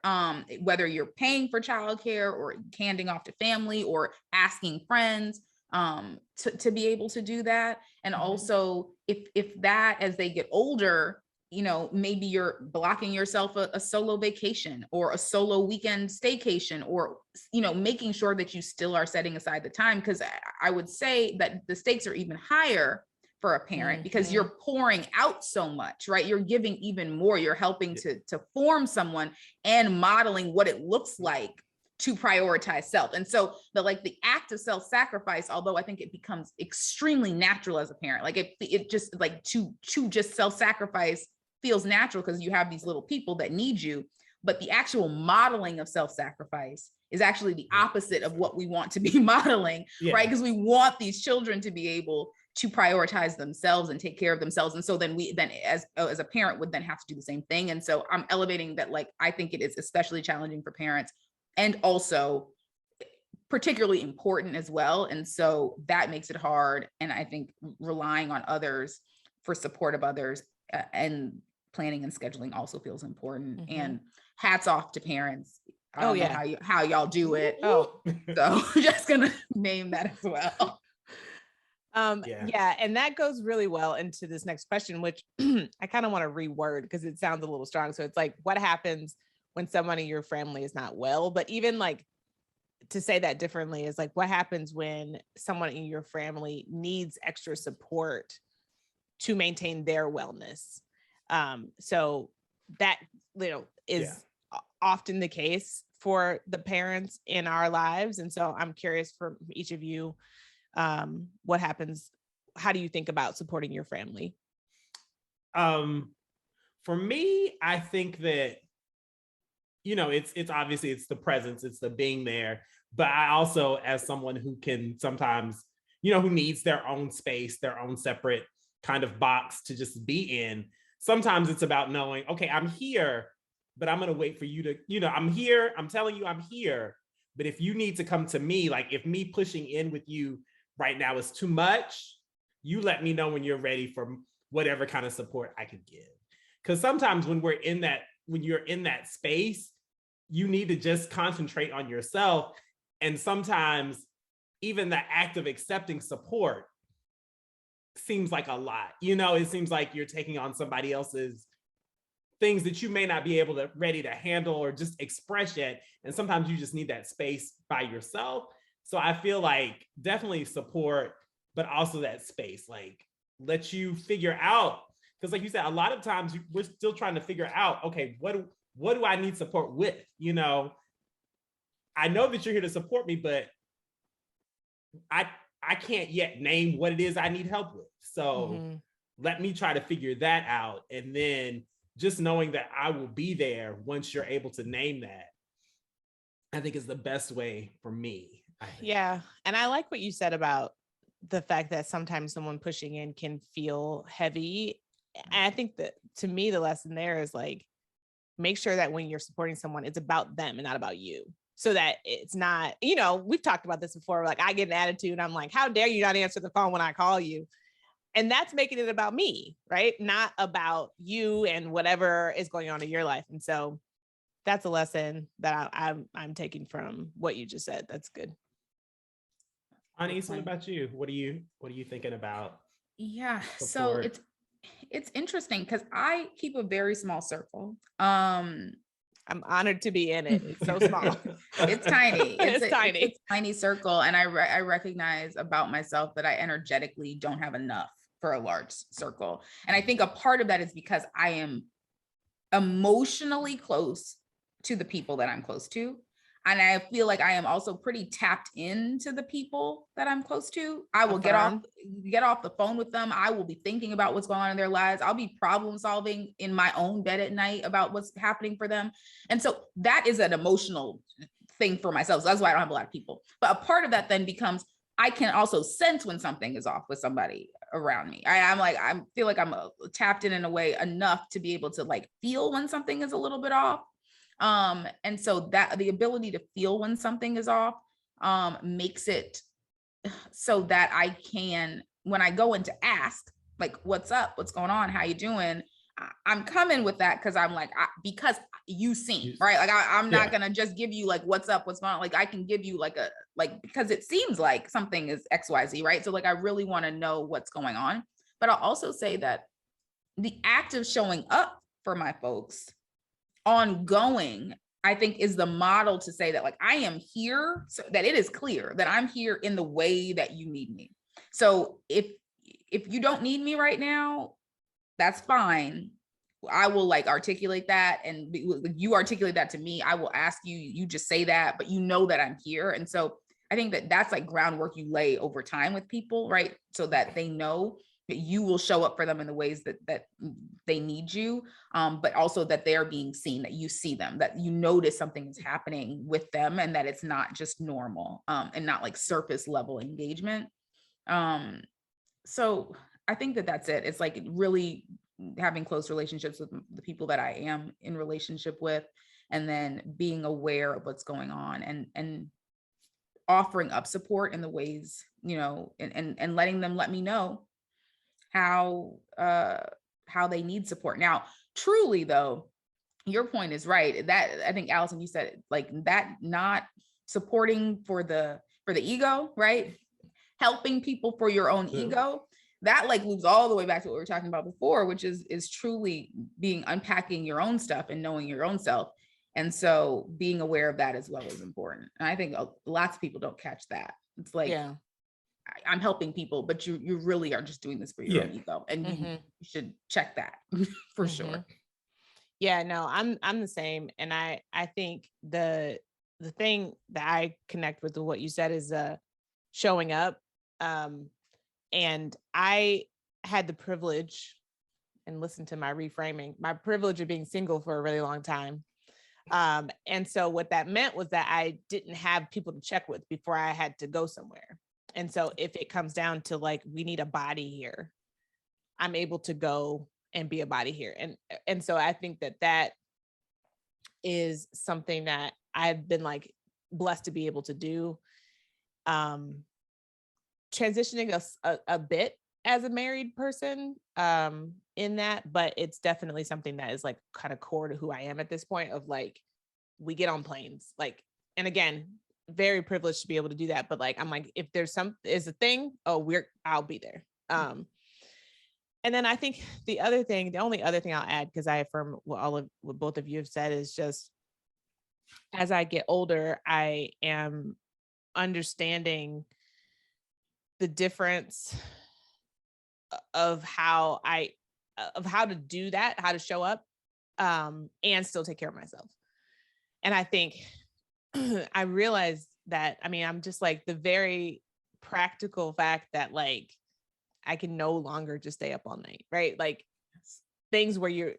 whether you're paying for childcare or handing off to family or asking friends, to be able to do that. And also if that, as they get older, you know, maybe you're blocking yourself a solo vacation or a solo weekend staycation, or, you know, making sure that you still are setting aside the time. Because I would say that the stakes are even higher for a parent because you're pouring out so much, right? You're giving even more. You're helping to form someone and modeling what it looks like to prioritize self. And so the act of self-sacrifice, although I think it becomes extremely natural as a parent, like it just like to just self-sacrifice feels natural because you have these little people that need you. But the actual modeling of self-sacrifice is actually the opposite of what we want to be modeling, right? Because we want these children to be able to prioritize themselves and take care of themselves. And so then as a parent would then have to do the same thing. And so I'm elevating that, like, I think it is especially challenging for parents and also particularly important as well. And so that makes it hard. And I think relying on others for support of others and planning and scheduling also feels important. And hats off to parents. I don't know how y'all do it. So just gonna name that as well. And that goes really well into this next question, which I kind of want to reword because it sounds a little strong. So it's like, what happens when someone in your family is not well? But even like to say that differently is like, what happens when someone in your family needs extra support to maintain their wellness? So that, you know, is often the case for the parents in our lives. And so I'm curious from each of you, what happens? How do you think about supporting your family? For me, I think that, you know, it's obviously it's the presence, it's the being there. But I also, as someone who can sometimes, you know, who needs their own space, their own separate kind of box to just be in, sometimes it's about knowing, okay, I'm here, but I'm going to wait for you to, you know, I'm here, I'm telling you I'm here. But if you need to come to me, like if me pushing in with you right now is too much, you let me know when you're ready for whatever kind of support I could give. Because sometimes when you're in that space, you need to just concentrate on yourself. And sometimes even the act of accepting support seems like a lot. You know, it seems like you're taking on somebody else's things that you may not be ready to handle or just express yet. And sometimes you just need that space by yourself. So I feel like definitely support, but also that space, like let you figure out. Because like you said, a lot of times we're still trying to figure out, okay, what do I need support with? You know, I know that you're here to support me, but I can't yet name what it is I need help with. So let me try to figure that out. And then just knowing that I will be there once you're able to name that, I think is the best way for me. Yeah. And I like what you said about the fact that sometimes someone pushing in can feel heavy. And I think that to me, the lesson there is like, make sure that when you're supporting someone, it's about them and not about you. So that it's not, you know, we've talked about this before. Like I get an attitude. I'm like, how dare you not answer the phone when I call you? And that's making it about me, right? Not about you and whatever is going on in your life. And so that's a lesson that I'm taking from what you just said. That's good. Anaïs, what about you? What are you thinking about? Yeah, Support? so it's interesting because I keep a very small circle. I'm honored to be in it. It's so small. It's tiny. It's tiny. It's a tiny circle. And I recognize about myself that I energetically don't have enough for a large circle. And I think a part of that is because I am emotionally close to the people that I'm close to. And I feel like I am also pretty tapped into the people that I'm close to. I will get off the phone with them. I will be thinking about what's going on in their lives. I'll be problem solving in my own bed at night about what's happening for them. And so that is an emotional thing for myself. So that's why I don't have a lot of people. But a part of that then becomes, I can also sense when something is off with somebody around me. I feel like I'm tapped in a way enough to be able to like feel when something is a little bit off. And so that the ability to feel when something is off makes it so that I can, when I go in to ask, like, what's up, what's going on, how you doing? I'm coming with that because I'm like, because you seem right. Like I'm not gonna just give you like what's up, what's going on. Like I can give you because it seems like something is XYZ, right? So like I really want to know what's going on. But I'll also say that the act of showing up for my folks ongoing, I think, is the model to say that like I am here, so that it is clear that I'm here in the way that you need me. So if you don't need me right now, that's fine. I will like articulate that, and you articulate that to me. I will ask you, you just say that, but you know that I'm here. And so I think that that's like groundwork you lay over time with people, right? So that they know that you will show up for them in the ways that they need you, but also that they're being seen, that you see them, that you notice something is happening with them, and that it's not just normal and not like surface level engagement. So I think that that's it. It's like really having close relationships with the people that I am in relationship with, and then being aware of what's going on and offering up support in the ways, and letting them let me know how they need support. Now, truly though, your point is right. That I think, Alison, you said it, like that, not supporting for the ego, right? Helping people for your own ego, that like moves all the way back to what we were talking about before, which is truly unpacking your own stuff and knowing your own self. And so being aware of that as well is important. And I think lots of people don't catch that. It's like, I'm helping people, but you really are just doing this for your own ego, and you should check that for sure. Yeah, no, I'm the same. And I think the thing that I connect with what you said is showing up. And I had the privilege, and listen to my reframing, my privilege of being single for a really long time. And so what that meant was that I didn't have people to check with before I had to go somewhere. And so if it comes down to like, we need a body here, I'm able to go and be a body here. And so I think that is something that I've been like blessed to be able to do. Transitioning a bit as a married person in that, but it's definitely something that is like kind of core to who I am at this point of like, we get on planes, like, and again, very privileged to be able to do that. But like, I'm like, if there's is a thing, I'll be there. And then I think the only other thing I'll add, because I affirm what both of you have said, is just as I get older, I am understanding the difference of how to do that, how to show up, and still take care of myself. And I think I realized that, I mean, I'm just like the very practical fact that like, I can no longer just stay up all night, right? Like things where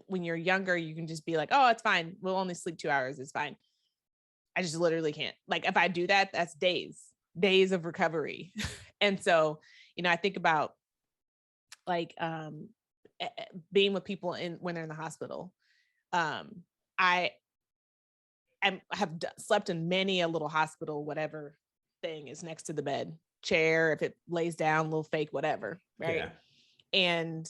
when you're younger, you can just be like, oh, it's fine. We'll only sleep 2 hours. It's fine. I just literally can't. Like if I do that, that's days of recovery. And so, I think about like being with people when they're in the hospital. I have slept in many a little hospital, whatever thing is next to the bed, chair, if it lays down, little fake, whatever. Right. Yeah. And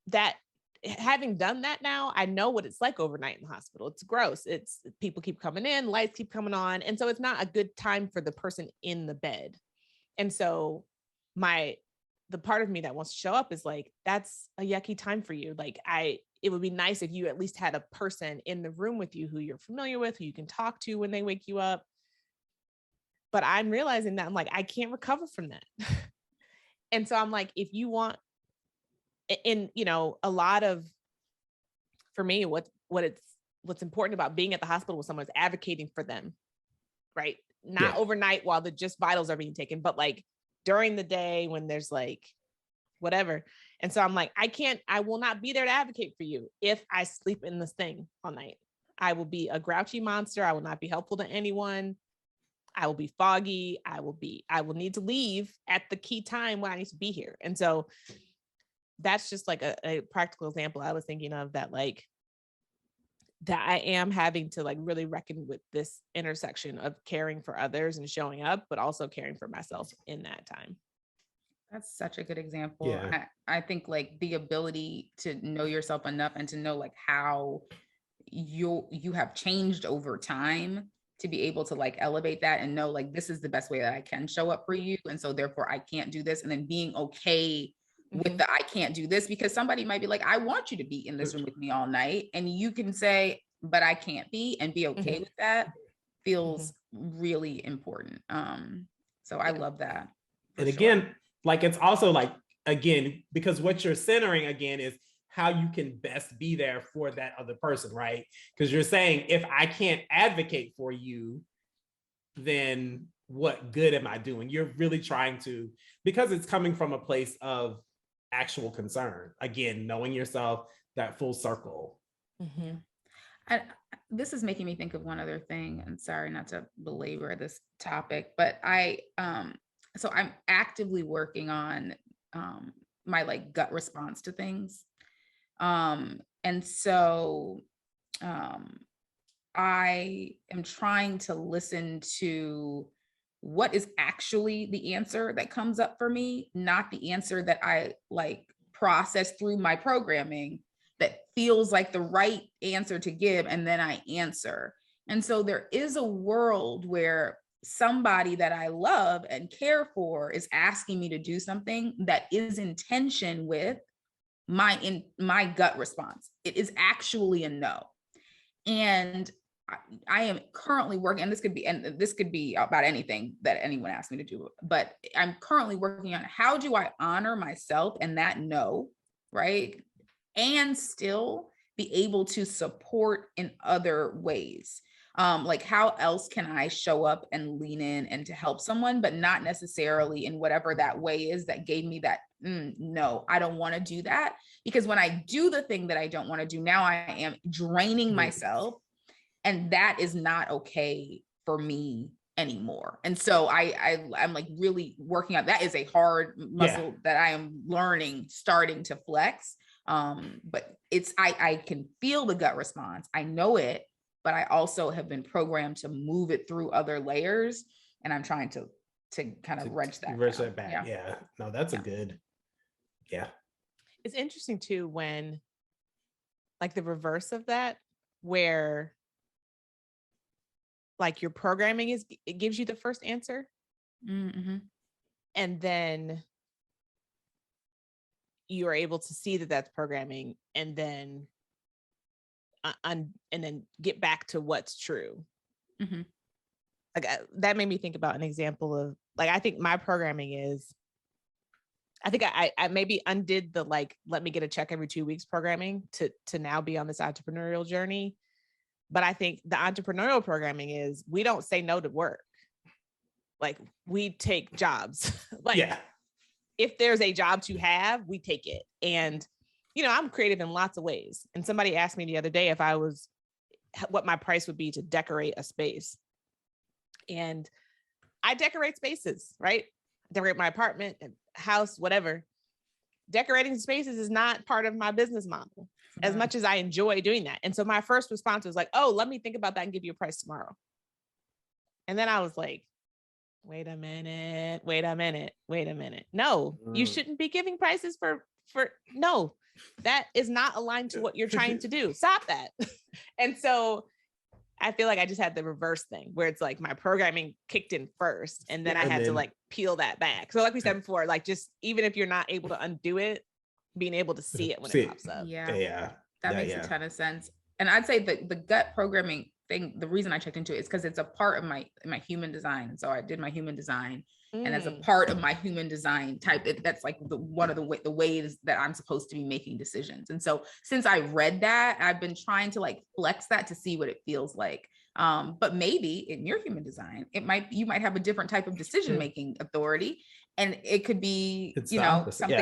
that having done that now, I know what it's like overnight in the hospital. It's gross. It's people keep coming in, lights keep coming on. And so it's not a good time for the person in the bed. And so the part of me that wants to show up is like, that's a yucky time for you. Like it would be nice if you at least had a person in the room with you who you're familiar with, who you can talk to when they wake you up. But I'm realizing that I'm like, I can't recover from that. And so I'm like, if you want, and a lot of, for me, what's important about being at the hospital with someone is advocating for them, right? Not overnight while the just vitals are being taken, but like during the day when there's like whatever. And so I'm like, I will not be there to advocate for you if I sleep in this thing all night. I will be a grouchy monster. I will not be helpful to anyone. I will be foggy. I will need to leave at the key time when I need to be here. And so that's just like a practical example I was thinking of, that like, that I am having to like really reckon with this intersection of caring for others and showing up, but also caring for myself in that time. That's such a good example. Yeah. I think like the ability to know yourself enough and to know like how you have changed over time to be able to like elevate that and know like, this is the best way that I can show up for you. And so therefore I can't do this. And then being okay with the, I can't do this, because somebody might be like, I want you to be in this room with me all night. And you can say, but I can't be, and be okay with that feels really important. So I love that. And again, like, it's also like, again, because what you're centering again is how you can best be there for that other person, right? Because you're saying, if I can't advocate for you, then what good am I doing? You're really trying to, because it's coming from a place of actual concern. Again, knowing yourself, that full circle. This is making me think of one other thing, and sorry not to belabor this topic, but so I'm actively working on my like gut response to things. And so I am trying to listen to what is actually the answer that comes up for me, not the answer that I like process through my programming that feels like the right answer to give, and then I answer. And so there is a world where somebody that I love and care for is asking me to do something that is in tension with my gut response. It is actually a no. And I am currently working, and this could be about anything that anyone asks me to do, but I'm currently working on how do I honor myself and that no, right? And still be able to support in other ways. Like how else can I show up and lean in and to help someone, but not necessarily in whatever that way is that gave me that, no, I don't want to do that. Because when I do the thing that I don't want to do, now I am draining myself. And that is not okay for me anymore. And so I'm like really working on that. Is a hard muscle that I am learning, starting to flex. But I can feel the gut response. I know it, but I also have been programmed to move it through other layers. And I'm trying to kind of wrench that back. Yeah. No, that's a good. Yeah. It's interesting too, when like the reverse of that, where like your programming it gives you the first answer. And then you are able to see that that's programming, and then and then get back to what's true. Like that made me think about an example of like, I think my programming is, I think I maybe undid the like, let me get a check every 2 weeks programming to now be on this entrepreneurial journey. But I think the entrepreneurial programming is, we don't say no to work. Like we take jobs. Like if there's a job to have, we take it. And, I'm creative in lots of ways. And somebody asked me the other day what my price would be to decorate a space. And I decorate spaces, right? Decorate my apartment and house, whatever. Decorating spaces is not part of my business model, as much as I enjoy doing that. And so my first response was like, oh, let me think about that and give you a price tomorrow. And then I was like, wait a minute. No, you shouldn't be giving prices for no. that is not aligned to what you're trying to do. Stop that. And so I feel like I just had the reverse thing where it's like my programming kicked in first and then I had to like peel that back. So like we said before, like just even if you're not able to undo it, being able to see it when it pops up. Yeah. That makes a ton of sense. And I'd say the gut programming thing, the reason I checked into it is because it's a part of my human design. So I did my human design. And as a part of my human design type, that's like one of the ways that I'm supposed to be making decisions. And so since I read that, I've been trying to like flex that to see what it feels like. But maybe in your human design, you might have a different type of decision-making authority, and it could be, something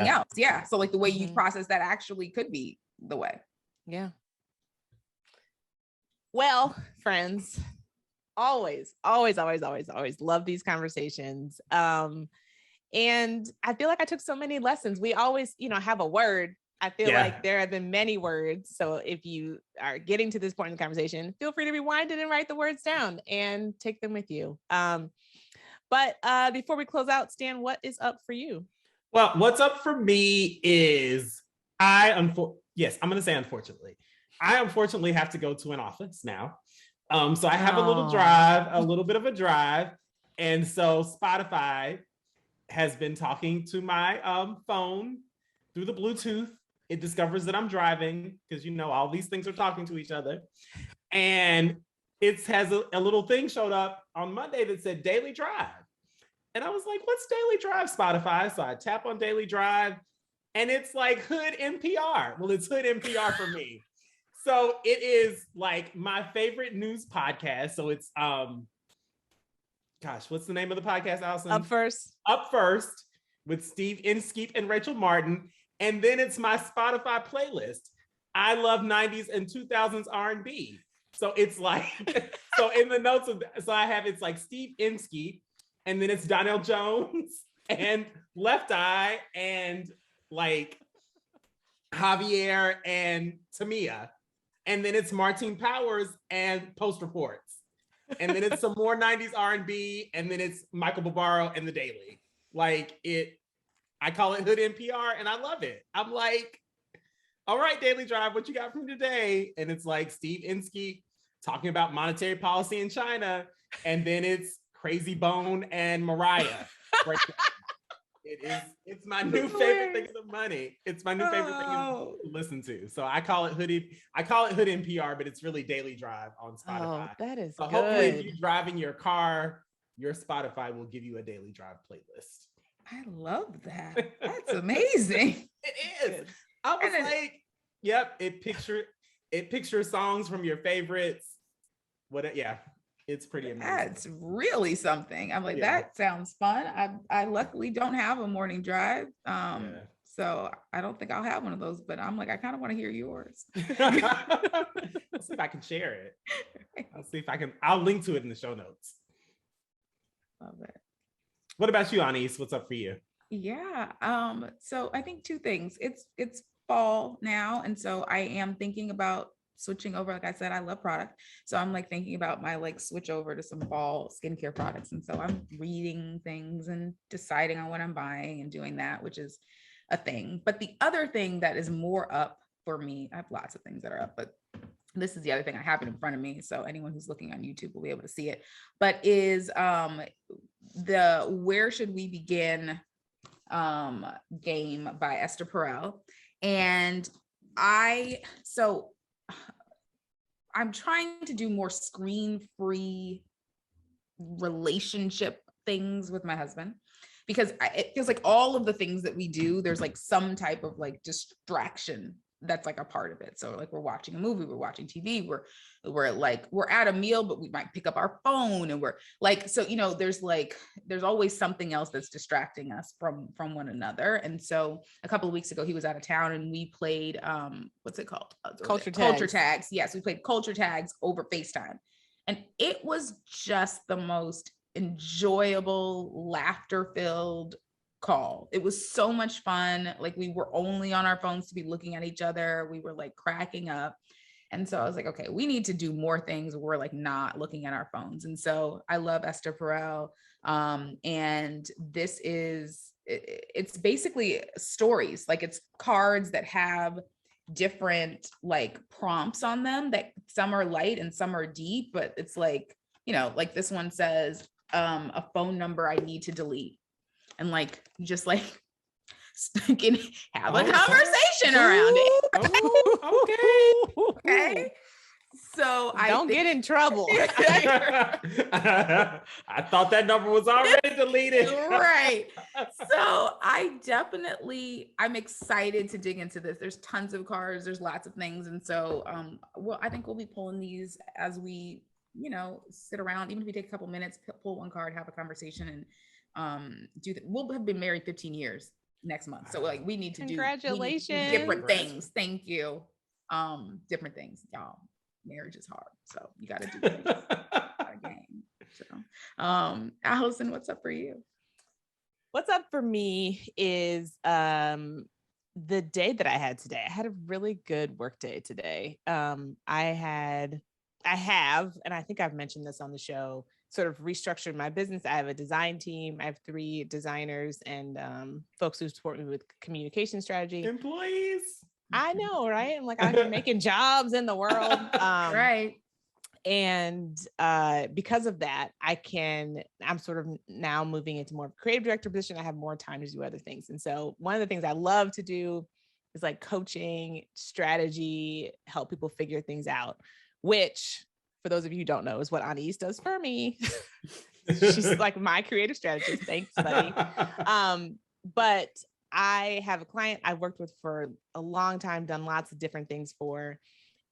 else. Yeah. So like the way you process that actually could be the way. Yeah. Well, friends, always love these conversations. And I feel like I took so many lessons. We always, have a word. I feel like there have been many words. So if you are getting to this point in the conversation, feel free to rewind it and write the words down and take them with you. But before we close out, Stan, what is up for you? Well, what's up for me is I'm going to say unfortunately, I unfortunately have to go to an office now. So I have a little bit of a drive. And so Spotify has been talking to my phone through the Bluetooth. It discovers that I'm driving because, all these things are talking to each other. And it has a little thing showed up on Monday that said Daily Drive. And I was like, what's Daily Drive, Spotify? So I tap on Daily Drive and it's like Hood NPR. Well, it's Hood NPR for me. So it is like my favorite news podcast. So it's, what's the name of the podcast, Alison? Up First with Steve Inskeep and Rachel Martin. And then it's my Spotify playlist. I love 90s and 2000s R&B. So it's like, so in the notes it's like Steve Inskeep, and then it's Donnell Jones and Left Eye and like Javier and Tamia. And then it's Martine Powers and Post Reports. And then it's some more 90s R&B. And then it's Michael Barbaro and The Daily. I call it Hood NPR and I love it. I'm like, all right, Daily Drive, what you got from today? And it's like Steve Inskeep talking about monetary policy in China. And then it's Crazy Bone and Mariah. It's my new favorite thing of the money. It's my new favorite thing to listen to. So I call it Hood NPR, but it's really Daily Drive on Spotify. Oh, that is so good. Hopefully if you're driving your car, your Spotify will give you a Daily Drive playlist. I love that. That's amazing. It is. I was like, yep, it pictures songs from your favorites. It's pretty amazing. That's really something. I'm like, that sounds fun. I luckily don't have a morning drive. So I don't think I'll have one of those, but I'm like, I kind of want to hear yours. Let's see if I can share it. I'll link to it in the show notes. Love it. What about you, Anaïs? What's up for you? Yeah. So I think two things. It's fall now. And so I am thinking about switching over. Like I said, I love product. So I'm like thinking about my switch over to some fall skincare products. And so I'm reading things and deciding on what I'm buying and doing that, which is a thing. But the other thing that is more up for me, I have lots of things that are up, but this is the other thing. I have it in front of me. So anyone who's looking on YouTube will be able to see it, but is the Where Should We Begin game by Esther Perel. And I'm trying to do more screen-free relationship things with my husband, because it feels like all of the things that we do, there's like some type of distraction that's like a part of it. So like we're watching a movie, we're watching TV, we're at a meal, but we might pick up our phone and we're like, so, there's always something else that's distracting us from one another. And so a couple of weeks ago, he was out of town and we played, what's it called? Culture tags. Yes. We played culture tags over FaceTime. And it was just the most enjoyable, laughter-filled call. It was so much fun. Like we were only on our phones to be looking at each other. We were cracking up. And so I was like, okay, we need to do more things where we're not looking at our phones. And so I love Esther Perel. And this is it's basically stories. Like it's cards that have different like prompts on them, that some are light and some are deep, but it's like, you know, like this one says, a phone number I need to delete. And like, just like can have a conversation around it. Oh, okay. Okay. So I don't get in trouble. I thought that number was already deleted. Right. So I'm excited to dig into this. There's tons of cards, there's lots of things. And so I think we'll be pulling these as we, you know, sit around, even if we take a couple minutes, pull one card, have a conversation, and we'll have been married 15 years next month. So like we need to do different things. Thank you. Different things, y'all. Marriage is hard, so you got to do things. Game. So, Alison, what's up for you? What's up for me is the day that I had today. I had a really good work day today. I have, and I think I've mentioned this on the show, sort of restructured my business. I have a design team. I have 3 designers and folks who support me with communication strategy. Employees. I know, right? I'm like, I'm making jobs in the world. Right. And because of that, I'm sort of now moving into more of a creative director position. I have more time to do other things. And so one of the things I love to do is like coaching, strategy, help people figure things out, which for those of you who don't know is what Anaïs does for me. She's like my creative strategist. Thanks, buddy. But I have a client I've worked with for a long time, done lots of different things for.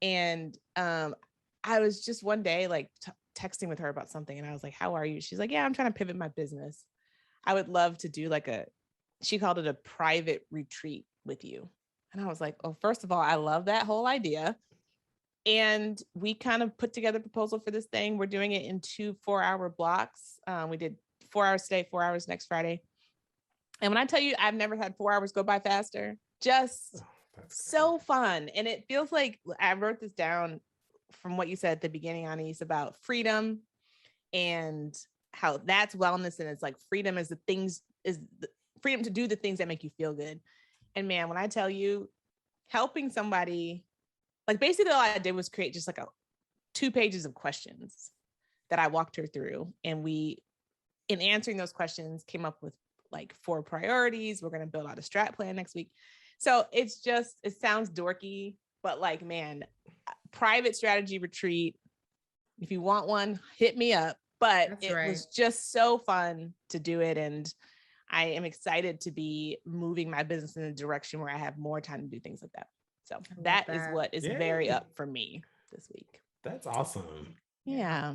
And I was just one day like texting with her about something. And I was like, how are you? She's like, yeah, I'm trying to pivot my business. I would love to do like she called it a private retreat with you. And I was like, oh, first of all, I love that whole idea. And we kind of put together a proposal for this thing. We're doing it in 2 4-hour blocks. We did 4 hours today, 4 hours next Friday. And when I tell you, I've never had 4 hours go by faster, just so fun. And it feels like I wrote this down from what you said at the beginning, Anaïs, about freedom and how that's wellness. And it's like freedom is the freedom to do the things that make you feel good. And man, when I tell you, helping somebody, like basically all I did was create just like 2 pages of questions that I walked her through. And we, in answering those questions, came up with like 4 priorities. We're going to build out a strat plan next week. So it sounds dorky, but like, man, private strategy retreat. If you want one, hit me up. But it was just so fun to do it. And I am excited to be moving my business in a direction where I have more time to do things like that. So that is what is very up for me this week. That's awesome. Yeah.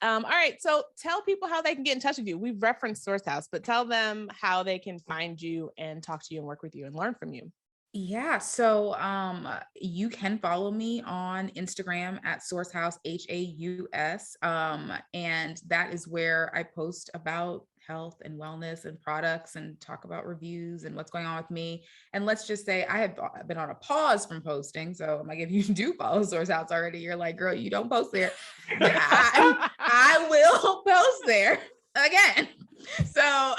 All right. So tell people how they can get in touch with you. We've referenced Source House, but tell them how they can find you and talk to you and work with you and learn from you. Yeah. So you can follow me on Instagram at Source House, HAUS. And that is where I post about health and wellness and products and talk about reviews and what's going on with me. And let's just say I have been on a pause from posting. So I'm like, if you do follow Source House already, you're like, girl, you don't post there. I will post there again. So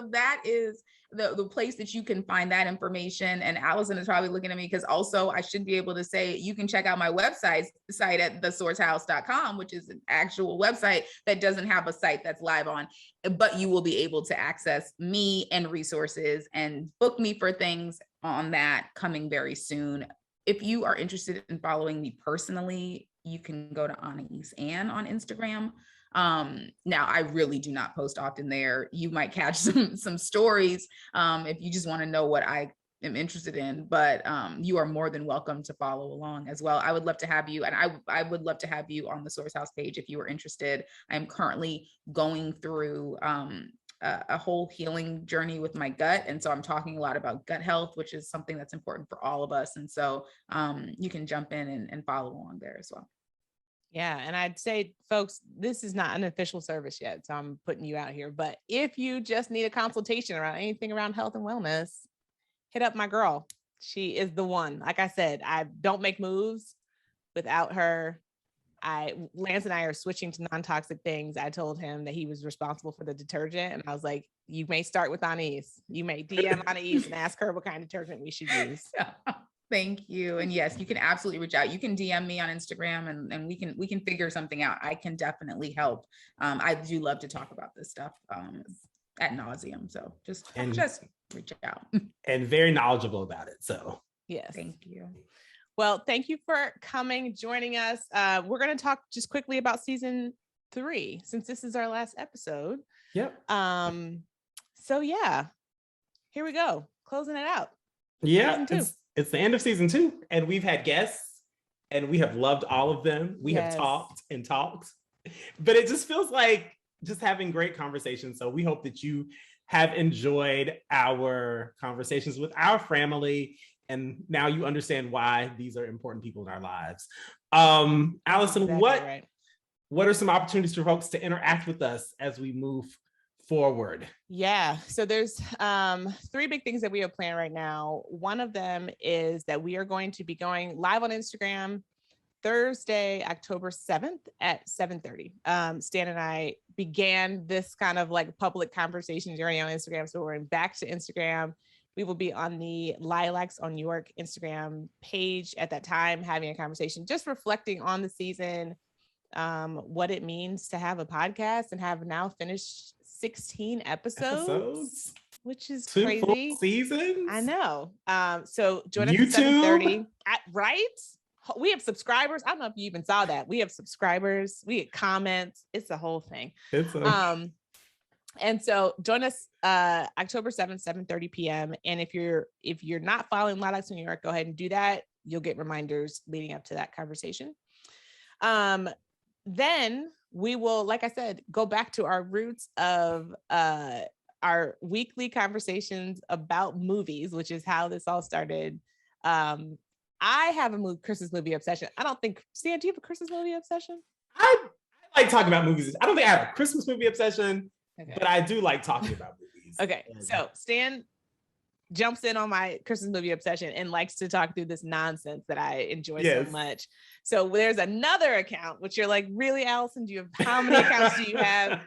that is the place that you can find that information. And Alison is probably looking at me because also I should be able to say, you can check out my site at thesourcehouse.com, which is an actual website that doesn't have a site that's live on, but you will be able to access me and resources and book me for things on that coming very soon. If you are interested in following me personally, you can go to Anaïs Ann on Instagram. Now I really do not post often there. You might catch some stories if you just want to know what I am interested in, but you are more than welcome to follow along as well. I would love to have you, and I would love to have you on the Source House page if you are interested. I'm currently going through a whole healing journey with my gut, and so I'm talking a lot about gut health, which is something that's important for all of us. And so you can jump in and follow along there as well. Yeah. And I'd say, folks, this is not an official service yet, so I'm putting you out here. But if you just need a consultation around anything around health and wellness, hit up my girl. She is the one. Like I said, I don't make moves without her Lance and I are switching to non-toxic things. I told him that he was responsible for the detergent, and I was like, you may start with Anaïs. You may DM Anaïs and ask her what kind of detergent we should use. Thank you. And yes, you can absolutely reach out. You can DM me on Instagram and we can figure something out. I can definitely help. I do love to talk about this stuff ad nauseum. So just reach out. And very knowledgeable about it. So yes. Thank you. Well, thank you for coming, joining us. We're going to talk just quickly about season 3, since this is our last episode. Yep. So yeah, here we go. Closing it out. Yeah. It's the end of season 2, and we've had guests and we have loved all of them. We have talked and talked, but it just feels like just having great conversations. So we hope that you have enjoyed our conversations with our family. And now you understand why these are important people in our lives. Alison, Exactly what are some opportunities for folks to interact with us as we move forward? Yeah. So there's 3 big things that we have planned right now. One of them is that we are going to be going live on Instagram Thursday, October 7th at 7:30. Stan and I began this kind of like public conversation journey on Instagram. So we're going back to Instagram. We will be on the Lilacs on York Instagram page at that time, having a conversation, just reflecting on the season, what it means to have a podcast and have now finished 16 episodes, which is 2 crazy. full seasons. I know. So join us YouTube? at 7:30. Right? We have subscribers. I don't know if you even saw that. We have subscribers. We get comments. It's a whole thing. And so join us October 7th, 7:30 p.m. And if you're not following Lilacs in New York, go ahead and do that. You'll get reminders leading up to that conversation. Then we will, like I said, go back to our roots of our weekly conversations about movies, which is how this all started. I have a Christmas movie obsession. I don't think, Stan, do you have a Christmas movie obsession? I like talking about movies. I don't think I have a Christmas movie obsession, okay, but I do like talking about movies. Okay, so Stan jumps in on my Christmas movie obsession and likes to talk through this nonsense that I enjoy so much. So there's another account, which you're like, really, Alison, how many accounts do you have?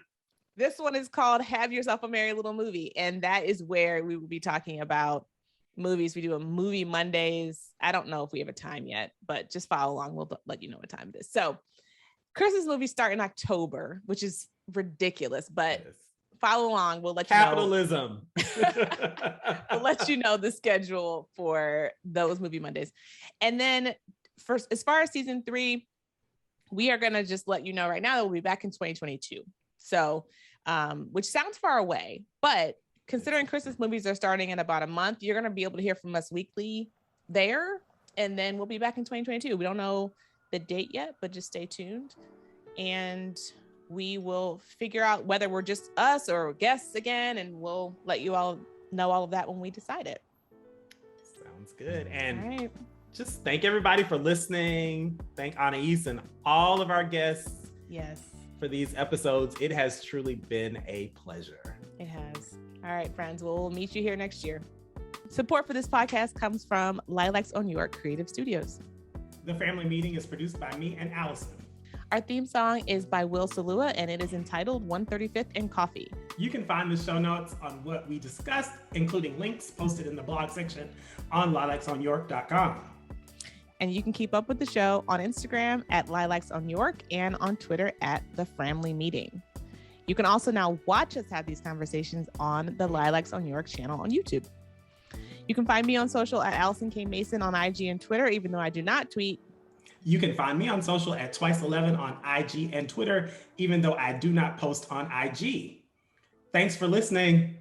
This one is called Have Yourself a Merry Little Movie. And that is where we will be talking about movies. We do a movie Mondays. I don't know if we have a time yet, but just follow along. We'll let you know what time it is. So Christmas movies start in October, which is ridiculous, but follow along. We'll let you know. Capitalism. We'll let you know the schedule for those movie Mondays. And then first, as far as season 3, we are going to just let you know right now that we'll be back in 2022. So, which sounds far away, but considering Christmas movies are starting in about a month, you're going to be able to hear from us weekly there. And then we'll be back in 2022. We don't know the date yet, but just stay tuned. And we will figure out whether we're just us or guests again. And we'll let you all know all of that when we decide it. Sounds good. And just thank everybody for listening. Thank Anaïs and all of our guests. Yes. For these episodes. It has truly been a pleasure. It has. All right, friends. We'll meet you here next year. Support for this podcast comes from Lilacs on York Creative Studios. The Family Meeting is produced by me and Alison. Our theme song is by Will Salua, and it is entitled 135th and Coffee. You can find the show notes on what we discussed, including links posted in the blog section on lilacsonyork.com. And you can keep up with the show on Instagram at Lilacs on York and on Twitter at The Family Meeting. You can also now watch us have these conversations on the Lilacs on York channel on YouTube. You can find me on social at Alison K. Mason on IG and Twitter, even though I do not tweet. You can find me on social at Twice11 on IG and Twitter, even though I do not post on IG. Thanks for listening.